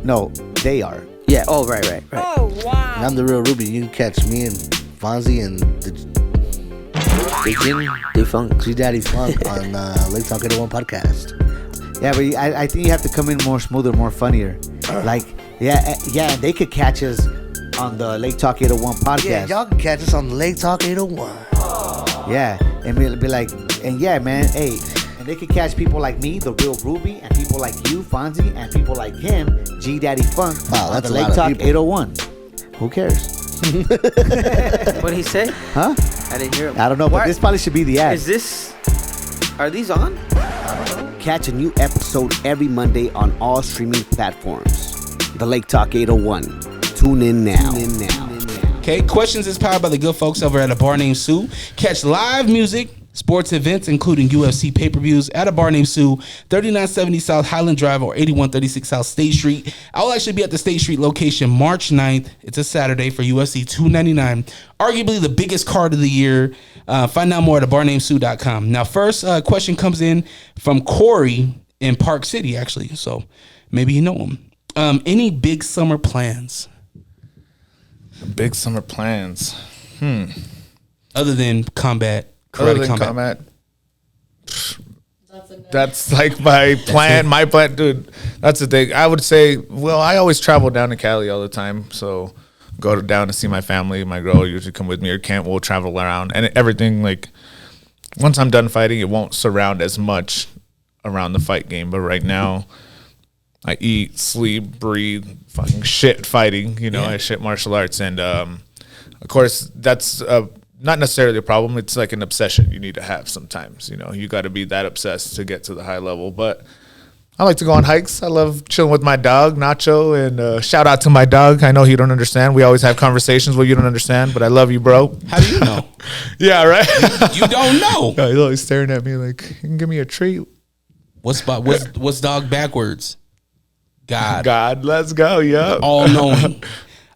No, they are. Yeah. Oh, right. Oh, wow. And I'm the real Ruby. You can catch me and Fonzie and the Defunct. G Daddy Funk on Lake Talk 801 podcast. Yeah, but I think you have to come in more smoother, more funnier. Like, yeah, they could catch us on the Lake Talk 801 podcast. Yeah, y'all can catch us on Lake Talk 801. Yeah, and it'll be like, and yeah, man, hey, and they could catch people like me, the real Ruby, and people like you, Fonzie, and people like him, G Daddy Funk, Wow, on that's the a Lake lot of Talk people. 801. Who cares? What did he say? Huh? I didn't hear him. I don't know, but Why- this probably should be the ad. Is this... Are these on? Catch a new episode every Monday on all streaming platforms. The Lake Talk 801. Tune in now. Okay, Questions is powered by the good folks over at a bar named Sue. Catch live music, sports events, including UFC pay-per-views at a bar named Sue, 3970 South Highland Drive or 8136 South State Street. I will actually be at the State Street location March 9th. It's a Saturday for UFC 299. Arguably the biggest card of the year. Find out more at abarnamesue.com. Now, first question comes in from Corey in Park City, actually. So maybe you know him. Any big summer plans? Big summer plans. Other than combat, Other karate than combat. That's like my plan. My plan, dude. That's the thing. I would say, well, I always travel down to Cali all the time. So down to see my family. My girl will usually come with me, or Kent will travel around. And everything, like, once I'm done fighting, it won't surround as much around the fight game. But right now, I eat, sleep, breathe, fucking shit fighting. You know, I shit martial arts. And, of course, that's not necessarily a problem. It's like an obsession you need to have sometimes. You know, you got to be that obsessed to get to the high level. But I like to go on hikes. I love chilling with my dog, Nacho. And shout out to my dog. I know you don't understand. We always have conversations where you don't understand, but I love you, bro. How do you know? Yeah, right? You don't know. Yeah, he's always staring at me like, you can give me a treat. What's dog backwards? God, let's go, yeah. All knowing.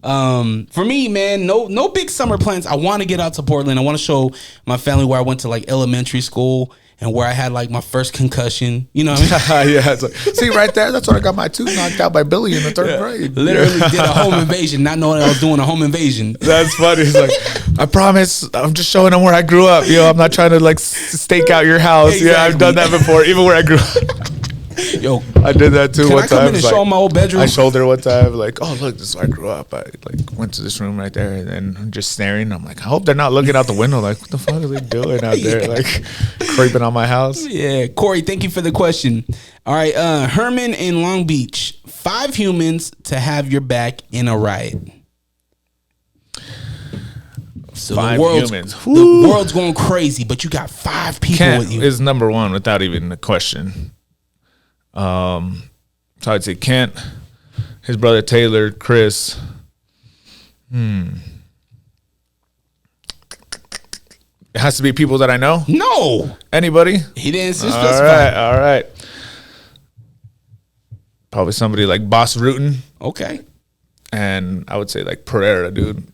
For me, man, no big summer plans. I want to get out to Portland. I want to show my family where I went to like elementary school and where I had like my first concussion. You know what I mean? Yeah. It's like, see right there, that's when I got my tooth knocked out by Billy in the third grade. Literally did a home invasion, not knowing I was doing a home invasion. That's funny. It's like, I promise, I'm just showing them where I grew up. Yo, I'm not trying to like stake out your house. Exactly. Yeah, I've done that before, even where I grew up. Yo, I did that too. can One I come time, in and like, show 'em my old bedroom? I showed her one time, like, oh look, this is where I grew up. I like went to this room right there, and then I'm just staring. I'm like, I hope they're not looking out the window. Like, what the fuck are they doing out there? Like, creeping on my house. Yeah, Corey, thank you for the question. All right, Herman in Long Beach. 5 humans to have your back in a riot. So 5 humans. The world's going crazy, but you got 5 people Kent with you. is number one without even a question. So I'd say Kent, his brother Taylor, Chris. It has to be people that I know. No, Anybody? he didn't All specify. right. Probably somebody like Boss Rutan, Okay. and I would say like Pereira, dude.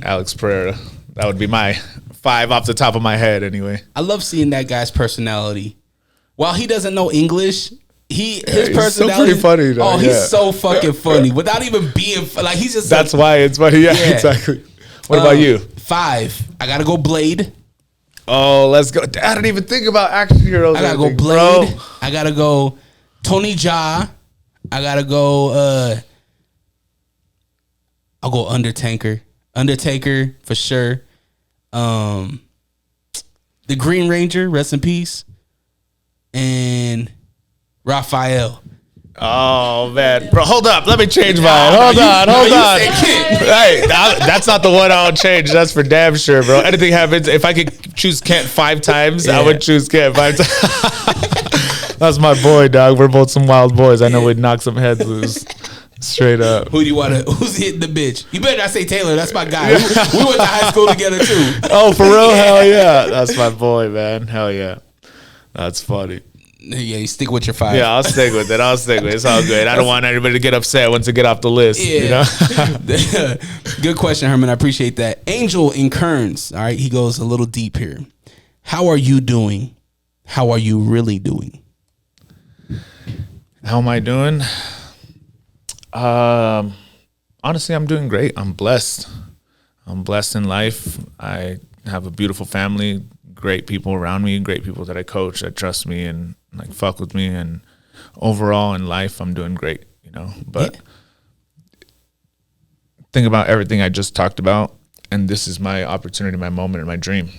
Alex Pereira. That would be my 5 off the top of my head, anyway. I love seeing that guy's personality. While he doesn't know English, his he's personality. so pretty funny, though, Oh, he's yeah. so fucking funny without even being like he's just. That's like, why it's funny. Yeah, Yeah. exactly. What about you? 5. I gotta go Blade. Oh, let's go. I didn't even think about action heroes. I gotta go Blade. Bro. I gotta go Tony Jaa. I gotta go. I'll go Undertaker. Undertaker for sure. The Green Ranger, rest in peace, and Raphael. Oh man, bro, hold up. Let me change mine. Hold on. Hey, that's not the one I'll change. That's for damn sure, bro. Anything happens. If I could choose Kent 5 times, I would choose Kent 5 times. That's my boy, dog. We're both some wild boys. I know we'd knock some heads loose. Straight up. Who do you want to? Who's hitting the bitch? You better not say Taylor. That's my guy. We went to high school together too. Oh, for real? Hell yeah. That's my boy, man. Hell yeah. That's funny. Yeah, you stick with your 5. Yeah, I'll stick with it. It's all good. I don't want anybody to get upset once they get off the list. Yeah. You know? Good question, Herman. I appreciate that. Angel in Kearns. All right, he goes a little deep here. How are you doing? How are you really doing? How am I doing? Honestly, I'm doing great. I'm blessed. I'm blessed in life. I have a beautiful family, great people around me, great people that I coach that trust me and like fuck with me. And overall in life, I'm doing great, you know. But think about everything I just talked about, and this is my opportunity, my moment, and my dream.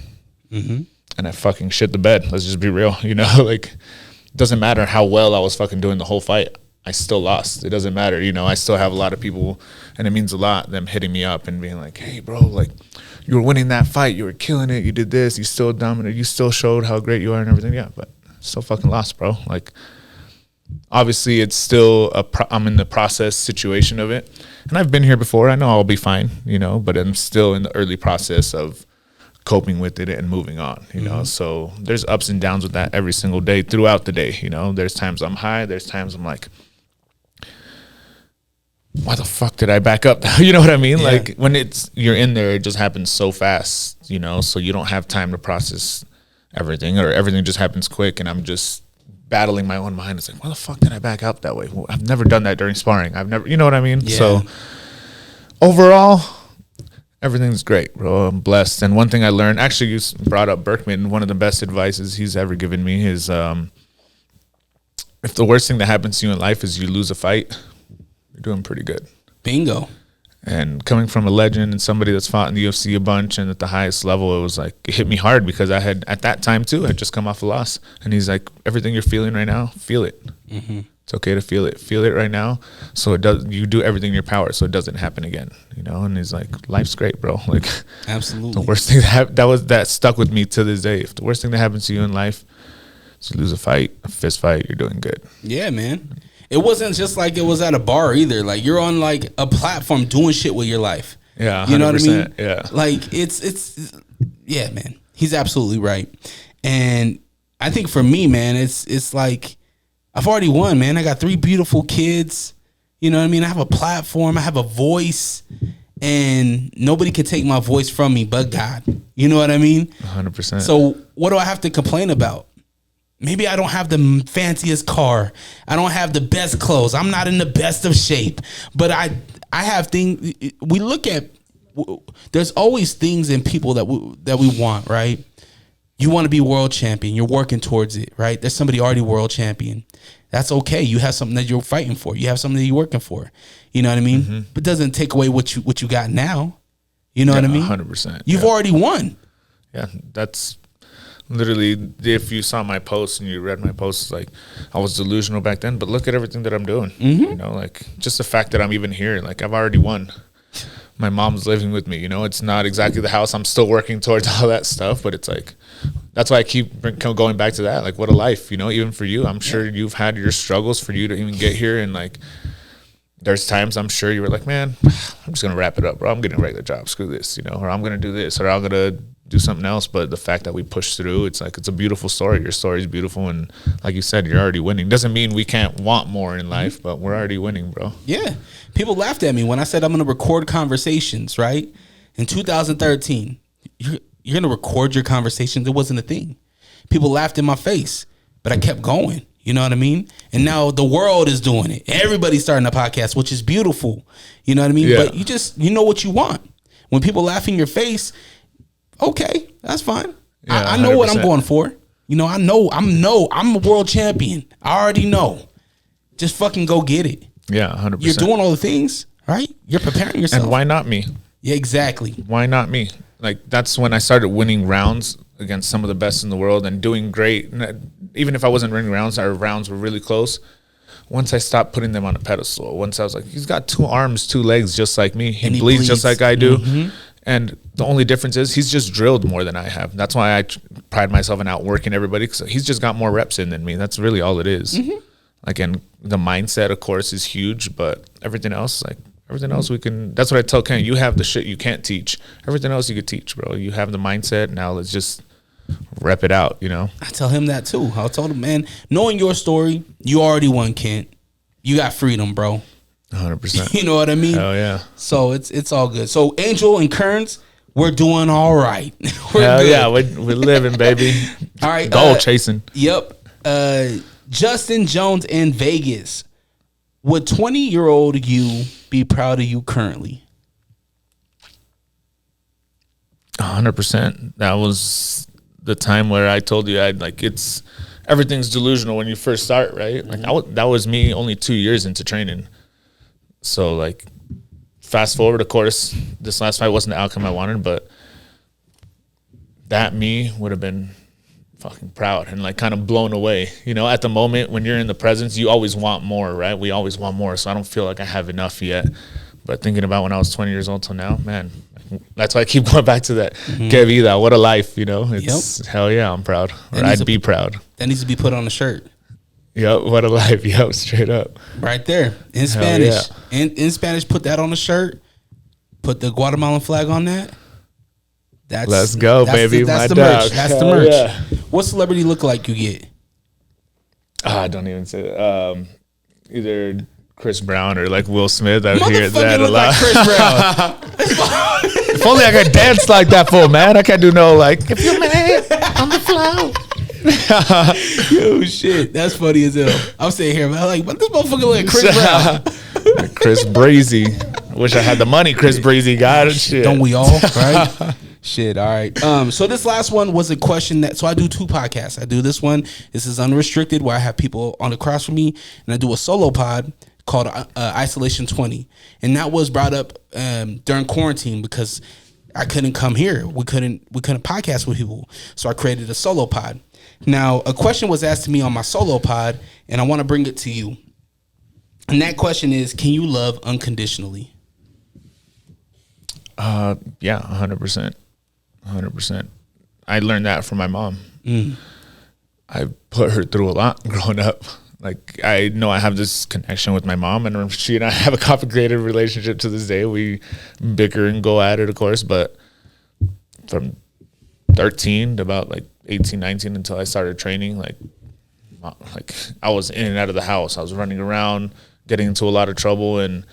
Mm-hmm. And I fucking shit the bed. Let's just be real, you know. Like, it doesn't matter how well I was fucking doing the whole fight. I still lost. It doesn't matter. You know, I still have a lot of people, and it means a lot, them hitting me up and being like, hey, bro, like, you were winning that fight. You were killing it. You did this. You still dominated. You still showed how great you are and everything. Yeah, but still fucking lost, bro. Like, obviously, it's still I'm in the process situation of it. And I've been here before. I know I'll be fine, you know, but I'm still in the early process of coping with it and moving on, you know. So there's ups and downs with that every single day throughout the day, you know. There's times I'm high. There's times I'm like, why the fuck did I back up? You know what I mean? Yeah. Like, when you're in there, it just happens so fast, you know, so you don't have time to process everything, or everything just happens quick, and I'm just battling my own mind. It's like, why the fuck did I back up that way? Well, I've never done that during sparring. I've never, you know what I mean? Yeah. So overall, everything's great, bro. I'm blessed. And one thing I learned, actually, you brought up Berkman. One of the best advices he's ever given me is, if the worst thing that happens to you in life is you lose a fight, you're doing pretty good. Bingo. And coming from a legend and somebody that's fought in the UFC a bunch and at the highest level, it was like, it hit me hard because I had, at that time too, I had just come off a loss. And he's like, everything you're feeling right now, feel it. Mm-hmm. It's okay to feel it. Feel it right now. So it does. You do everything in your power so it doesn't happen again. You know. And he's like, life's great, bro. Like, absolutely. The worst thing that stuck with me to this day. If the worst thing that happens to you in life is you lose a fight, a fist fight, you're doing good. Yeah, man. It wasn't just like it was at a bar either. Like, you're on like a platform doing shit with your life. Yeah, 100%, you know what I mean? Yeah. Like, it's yeah, man. He's absolutely right. And I think for me, man, it's like, I've already won, man. I got 3 beautiful kids. You know what I mean? I have a platform. I have a voice. And nobody can take my voice from me but God. You know what I mean? 100%. So what do I have to complain about? Maybe I don't have the fanciest car. I don't have the best clothes. I'm not in the best of shape. But I have things. We look at, there's always things in people that we want, right? You want to be world champion. You're working towards it, right? There's somebody already world champion. That's okay. You have something that you're fighting for. You have something that you're working for. You know what I mean? Mm-hmm. But it doesn't take away what you got now. You know what I mean? 100%. You've already won. Yeah, that's literally, if you saw my post and you read my post, it's like, I was delusional back then, but look at everything that I'm doing. Mm-hmm. You know, like, just the fact that I'm even here, like, I've already won. My mom's living with me, you know. It's not exactly the house. I'm still working towards all that stuff, but it's like, that's why I keep going back to that. Like, what a life, you know, even for you. I'm sure you've had your struggles for you to even get here. And, like, there's times I'm sure you were like, man, I'm just going to wrap it up, bro. I'm getting a regular job. Screw this, you know, or I'm going to do this, or I'm going to do something else. But the fact that we push through, it's like, it's a beautiful story. Your story is beautiful. And like you said, you're already winning. Doesn't mean we can't want more in life, but we're already winning, bro. Yeah. People laughed at me when I said I'm going to record conversations, right? In 2013, you're going to record your conversations. It wasn't a thing. People laughed in my face, but I kept going. You know what I mean? And now the world is doing it. Everybody's starting a podcast, which is beautiful. You know what I mean? Yeah. But you know what you want. When people laugh in your face, okay, that's fine. Yeah, I know what I'm 100%. going for. You know, I'm a world champion. I already know. Just fucking go get it. Yeah, 100%. You're doing all the things, right? You're preparing yourself. And why not me? Yeah, exactly. Why not me? Like, that's when I started winning rounds against some of the best in the world and doing great. Even if I wasn't winning rounds, our rounds were really close. Once I stopped putting them on a pedestal, once I was like, he's got 2 arms, 2 legs, just like me. He bleeds just like I do. Mm-hmm. And the only difference is he's just drilled more than I have. That's why I pride myself in outworking everybody, because he's just got more reps in than me. That's really all it is. Mm-hmm. Like, and the mindset, of course, is huge, but everything else we can. That's what I tell Ken. You have the shit you can't teach. Everything else you could teach, bro. You have the mindset. Now let's just rep it out, you know? I tell him that too. I told him, man, knowing your story, you already won, Kent. You got freedom, bro. 100%. You know what I mean? Hell yeah. So it's all good. So Angel and Kearns, we're doing all right. Hell yeah, we're living, baby. All right. Goal chasing. Yep. Justin Jones in Vegas. Would 20-year-old you be proud of you currently? 100%. That was the time where I told you everything's delusional when you first start, right? Like that was me only 2 years into training. So like, fast forward, of course, this last fight wasn't the outcome I wanted, but that me would have been fucking proud and like kind of blown away. You know, at the moment when you're in the presence, you always want more, right? We always want more. So I don't feel like I have enough yet. But thinking about when I was 20 years old till now, man, that's why I keep going back to that. Que vida, what a life, you know? It's hell yeah, I'm proud. Or I'd be proud. That needs to be put on a shirt. Yep, what a life. Yep, straight up. Right there. In Spanish. Yeah. In Spanish, put that on the shirt. Put the Guatemalan flag on that. Let's go, baby. That's the merch. That's the merch. Yeah. What celebrity look like you get? Don't even say that. Either Chris Brown or like Will Smith. I hear that a lot. Like Chris Brown. If only I could dance like that, fool, man. I can't do no like. If you're mad on the floor. Yo, shit, that's funny as hell. I'm sitting here, man, like, but this motherfucker look like Chris Brown. Chris Breezy. Wish I had the money Chris Breezy got it. Shit. Don't we all, right? Shit, all right. So this last one was a question so I do 2 podcasts. I do this one. This is unrestricted, where I have people on the cross from me, and I do a solo pod called Isolation 20. And that was brought up during quarantine because I couldn't come here. We couldn't podcast with people. So I created a solo pod. Now, a question was asked to me on my solo pod, and I want to bring it to you. And that question is, can you love unconditionally? Yeah, 100%. 100%. I learned that from my mom. I put her through a lot growing up. Like, I know I have this connection with my mom, and she and I have a complicated relationship to this day. We bicker and go at it, of course, but from 13 to about like 18, 19 until I started training, like I was in and out of the house. I was running around, getting into a lot of trouble, and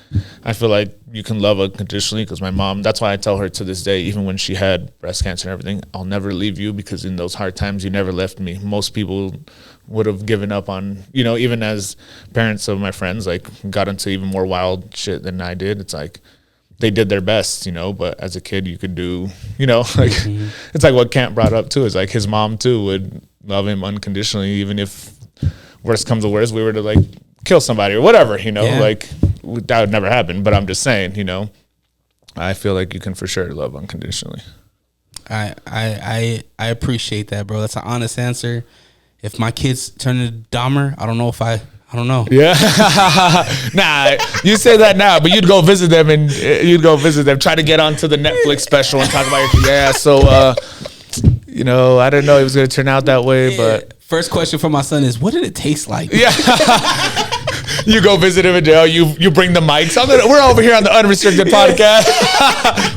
I feel like you can love unconditionally because my mom, that's why I tell her to this day, even when she had breast cancer and everything, I'll never leave you because in those hard times, you never left me. Most people would have given up on, you know, even as parents of my friends, like got into even more wild shit than I did. It's like they did their best, you know, but as a kid you could do, you know, like it's like what Camp brought up too, is like his mom too would love him unconditionally, even if worst comes to worst, we were to like kill somebody or whatever, you know, like that would never happen. But I'm just saying, you know, I feel like you can for sure love unconditionally. I appreciate that, bro. That's an honest answer. If my kids turn into Dahmer, I don't know. Yeah. Nah, you say that now, but you'd go visit them try to get onto the Netflix special and talk about your so you know, I didn't know it was going to turn out that way, but first question for my son is, what did it taste like? Yeah. You go visit him in jail. You bring the mics. We're over here on the Unrestricted podcast.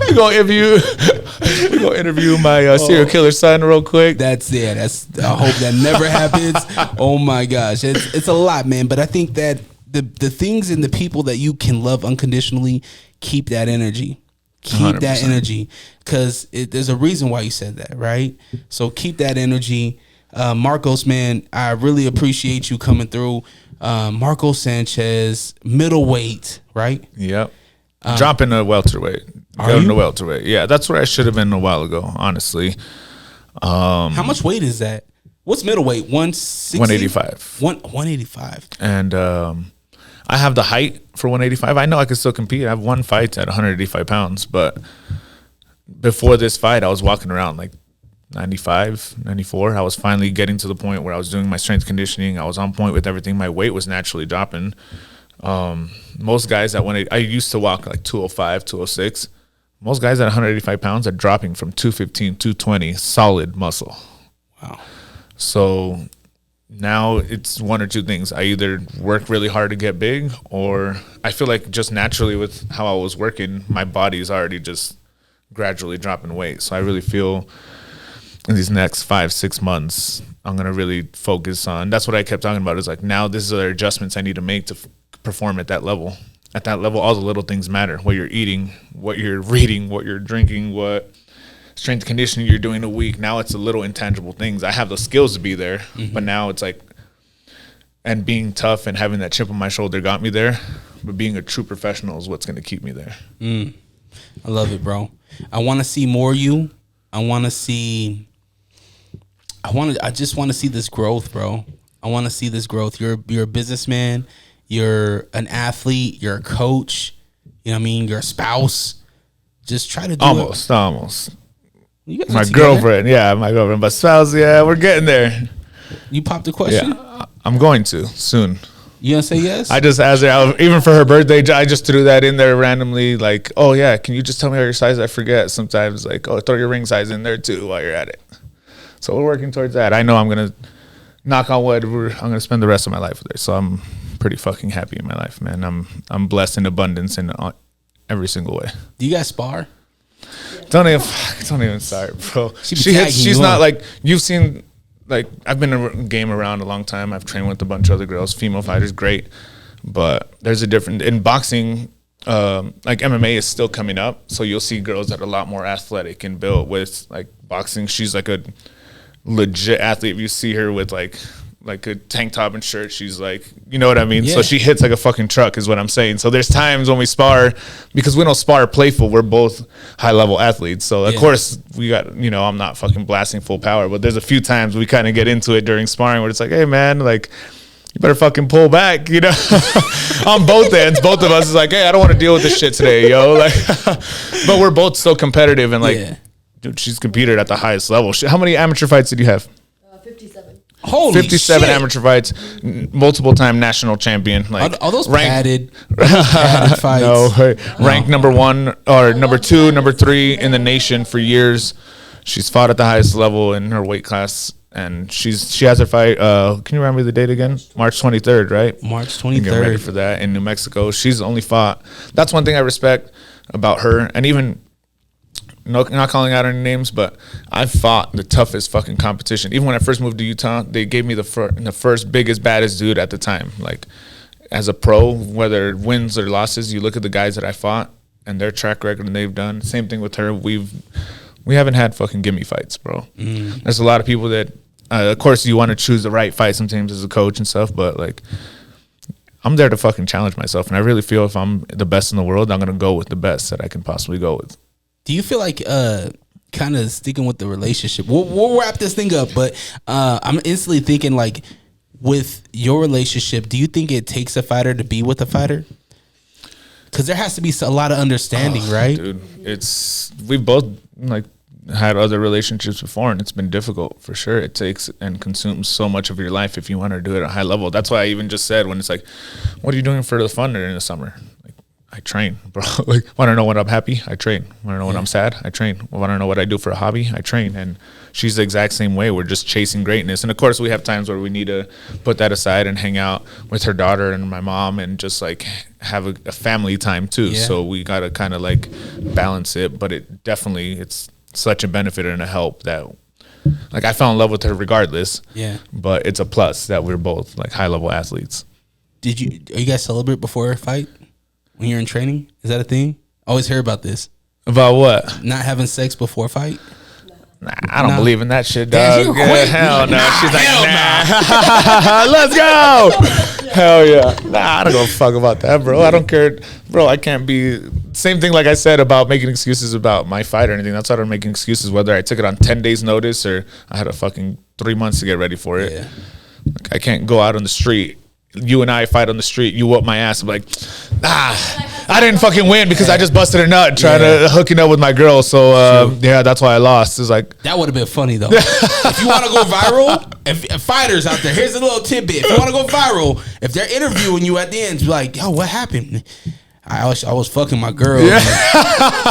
We go interview my serial killer son real quick. I hope that never happens. Oh my gosh, it's a lot, man. But I think that the things and the people that you can love unconditionally, keep that energy. Keep 100%. That energy, because there's a reason why you said that, right? So keep that energy. Marcos, man, I really appreciate you coming through. Marco Sanchez, middleweight, right? Yep. Dropping a welterweight. Going to welterweight. Yeah, that's where I should have been a while ago, honestly. How much weight is that? What's middleweight? 160? 185. 185. And I have the height for 185. I know I can still compete. I've won fights at 185 pounds, but before this fight, I was walking around like 95, 94. I was finally getting to the point where I was doing my strength conditioning. I was on point with everything. My weight was naturally dropping. Most guys that I used to walk like 205, 206. Most guys at 185 pounds are dropping from 215, 220, solid muscle. Wow. So now it's one or two things. I either work really hard to get big, or I feel like just naturally with how I was working, my body's already just gradually dropping weight. So I really feel in these next 5-6 months, I'm going to really focus on, that's what I kept talking about, is like, now this is the adjustments I need to make to perform at that level. At that level, all the little things matter. What you're eating, what you're reading, what you're drinking, what strength conditioning you're doing a week. Now it's the little intangible things. I have the skills to be there, but now it's like, and being tough and having that chip on my shoulder got me there, but being a true professional is what's going to keep me there. I love it, bro. I want to see more you. I just want to see this growth, bro. I want to see this growth. You're a businessman. You're an athlete. You're a coach. You know what I mean? You're a spouse. Just try to do Almost. You guys My are together? girlfriend, my girlfriend. But spouse, we're getting there. You popped the question? Yeah, I'm going to soon. You gonna say yes? I just asked her, even for her birthday, I just threw that in there randomly. Like, oh yeah, can you just tell me your size? I forget sometimes. Like, oh, throw your ring size in there too while you're at it. So we're working towards that. I know I'm gonna, knock on wood, I'm gonna spend the rest of my life with her. So I'm pretty fucking happy in my life, man. I'm blessed in abundance in every single way. Do you guys spar? Don't even start, bro. She's she's not like, you've seen, like, I've been in a game around a long time. I've trained with a bunch of other girls, female fighters, great. But there's a different, in boxing, like MMA is still coming up. So you'll see girls that are a lot more athletic and built with like boxing. She's like a legit athlete. If you see her with like a tank top and shirt, she's like, you know what I mean? Yeah. So she hits like a fucking truck is what I'm saying. So there's times when we spar, because we don't spar playful, we're both high level athletes. So of course we got, I'm not fucking blasting full power, but there's a few times we kind of get into it during sparring where it's like, hey man, like, you better fucking pull back, on both ends. Both of us is like, hey, I don't want to deal with this shit today, yo. Like, but we're both so competitive and like, dude, she's competed at the highest level. How many amateur fights did you have? 57. Holy 57 shit. amateur fights, multiple time national champion. Like, Are those ranked, padded fights? No, ranked number 1 or number 2, number 3 in the nation for years. She's fought at the highest level in her weight class, and she has her fight. Can you remember the date again? March 23rd, right? March Get ready 23rd. for that in New Mexico. She's only fought. That's one thing I respect about her, and even. Not calling out any names, but I fought the toughest fucking competition. Even when I first moved to Utah, they gave me the first biggest, baddest dude at the time. Like, as a pro, whether wins or losses, you look at the guys that I fought and their track record and they've done. Same thing with her. We haven't had fucking gimme fights, bro. There's a lot of people that, of course, you want to choose the right fight sometimes as a coach and stuff, but like, I'm there to fucking challenge myself. And I really feel if I'm the best in the world, I'm going to go with the best that I can possibly go with. Do you feel like kind of sticking with the relationship? We'll wrap this thing up, but I'm instantly thinking like, with your relationship, do you think it takes a fighter to be with a fighter? Because there has to be a lot of understanding, right? Dude, we've both like had other relationships before, and it's been difficult for sure. It takes and consumes so much of your life if you want to do it at a high level. That's why I even just said when it's like, what are you doing for the fun during the summer? Like, I train, bro. Like, want to know when I'm happy? I train. Want to know when I'm sad? I train. Want to know what I do for a hobby? I train. And she's the exact same way. We're just chasing greatness. And of course, we have times where we need to put that aside and hang out with her daughter and my mom and just like have a family time too. Yeah. So we got to kind of like balance it. But it's such a benefit and a help that like I fell in love with her regardless. Yeah. But it's a plus that we're both like high level athletes. Are you guys celebrate before a fight? When you're in training, is that a thing? I always hear about this. About what? Not having sex before a fight. Nah, I don't believe in that shit, Damn, dog. you quick. Hell no. She's like, hell nah. Let's go. Hell yeah. Nah, I don't give a fuck about that, bro. I don't care. Bro, I can't be... Same thing like I said about making excuses about my fight or anything. That's why I'm making excuses, whether I took it on 10 days notice or I had a fucking 3 months to get ready for it. Yeah. Like, I can't go out on the street. You and I fight on the street. You whoop my ass. I'm like, I didn't fucking win because I just busted a nut trying to hooking up with my girl. So yeah, that's why I lost. It's like that would have been funny though. If you want to go viral, if fighters out there, here's a little tidbit. If you want to go viral, if they're interviewing you at the end, be like, yo, what happened? I was fucking my girl. Yeah.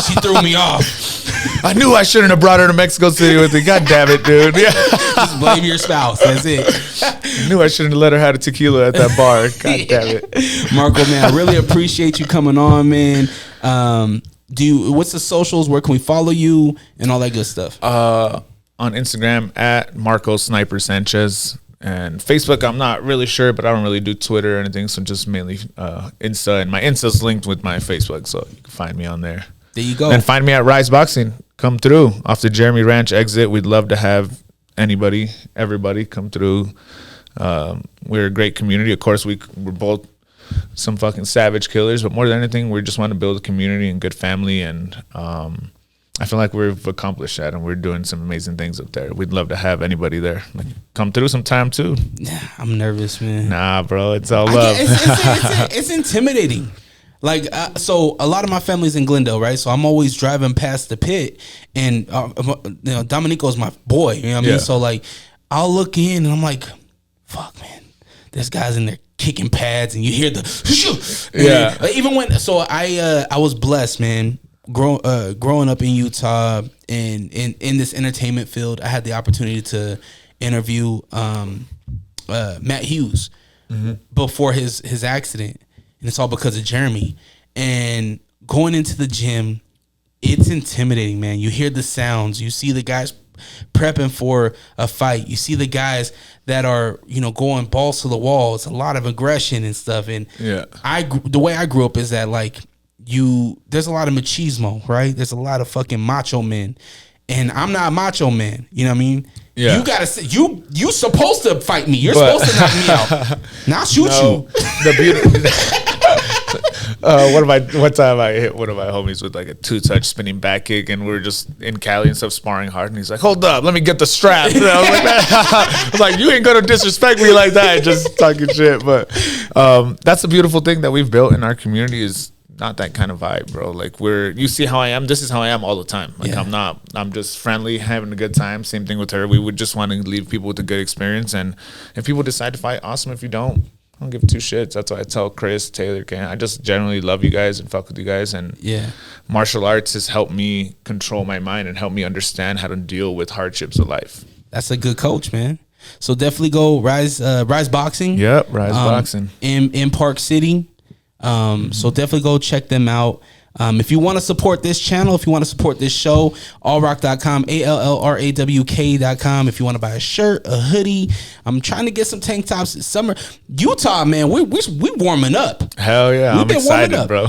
She threw me off. I knew I shouldn't have brought her to Mexico City with me. God damn it, dude. Yeah. Just blame your spouse. That's it. I knew I shouldn't have let her have a tequila at that bar. God damn it. Marco, man, I really appreciate you coming on, man. What's the socials? Where can we follow you and all that good stuff? On Instagram at Marco Sniper Sanchez. And Facebook, I'm not really sure, but I don't really do Twitter or anything, so just mainly Insta. And my Insta's linked with my Facebook, so you can find me on there. There you go. And find me at Rise Boxing. Come through off the Jeremy Ranch exit. We'd love to have everybody come through. We're a great community. Of course, we're both some fucking savage killers, but more than anything, we just want to build a community and good family. And I feel like we've accomplished that, and we're doing some amazing things up there. We'd love to have anybody there. Like, come through sometime too. Yeah, I'm nervous, man. Nah, bro, it's all love. It's intimidating. Like, so a lot of my family's in Glendale, right? So I'm always driving past the pit, and Dominico's my boy. You know what I mean? So like, I'll look in, and I'm like, fuck, man, this guy's in there kicking pads, and you hear the even when. So I was blessed, man. Growing up in Utah and in this entertainment field, I had the opportunity to interview Matt Hughes before his accident, and it's all because of Jeremy. And going into the gym, it's intimidating, man. You hear the sounds, you see the guys prepping for a fight, you see the guys that are going balls to the wall. It's a lot of aggression and stuff. And the way I grew up is that like. There's a lot of machismo, right? There's a lot of fucking macho men, and I'm not a macho man. You know what I mean? Yeah. You gotta say you supposed to fight me. You're supposed to knock me out, not shoot you. The beauty. One time I hit one of my homies with like a 2-touch spinning back kick, and we were just in Cali and stuff sparring hard, and he's like, "Hold up, let me get the strap." And I was like, I was like, "You ain't gonna disrespect me like that," just talking shit. But that's the beautiful thing that we've built in our community is. Not that kind of vibe, bro. Like you see how I am. This is how I am all the time. Like I'm just friendly, having a good time. Same thing with her. We would just want to leave people with a good experience. And if people decide to fight, awesome. If you don't, I don't give two shits. That's why I tell Chris, Taylor, I just generally love you guys and fuck with you guys. And martial arts has helped me control my mind and help me understand how to deal with hardships of life. That's a good coach, man. So definitely go Rise Boxing. Yep, Rise Boxing in Park City. So definitely go check them out. If you want to support this channel, if you want to support this show, allrawk.com, ALLRAWK.com. If you want to buy a shirt, a hoodie, I'm trying to get some tank tops this summer. Utah, man, we warming up. Hell yeah, I'm excited, bro.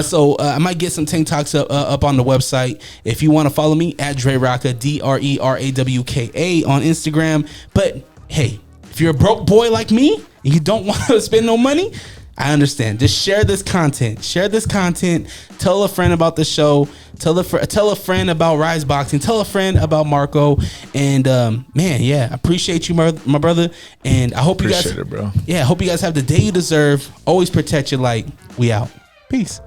So I might get some tank tops up on the website. If you want to follow me at DreRawka, DreRawka on Instagram. But hey, if you're a broke boy like me and you don't want to spend no money, I understand. Just share this content. Tell a friend about the show. Tell a friend about Rise Boxing. Tell a friend about Marco. And man, I appreciate you, my brother. And I hope you guys, appreciate it, bro. Yeah, I hope you guys have the day you deserve. Always protect your light. We out. Peace.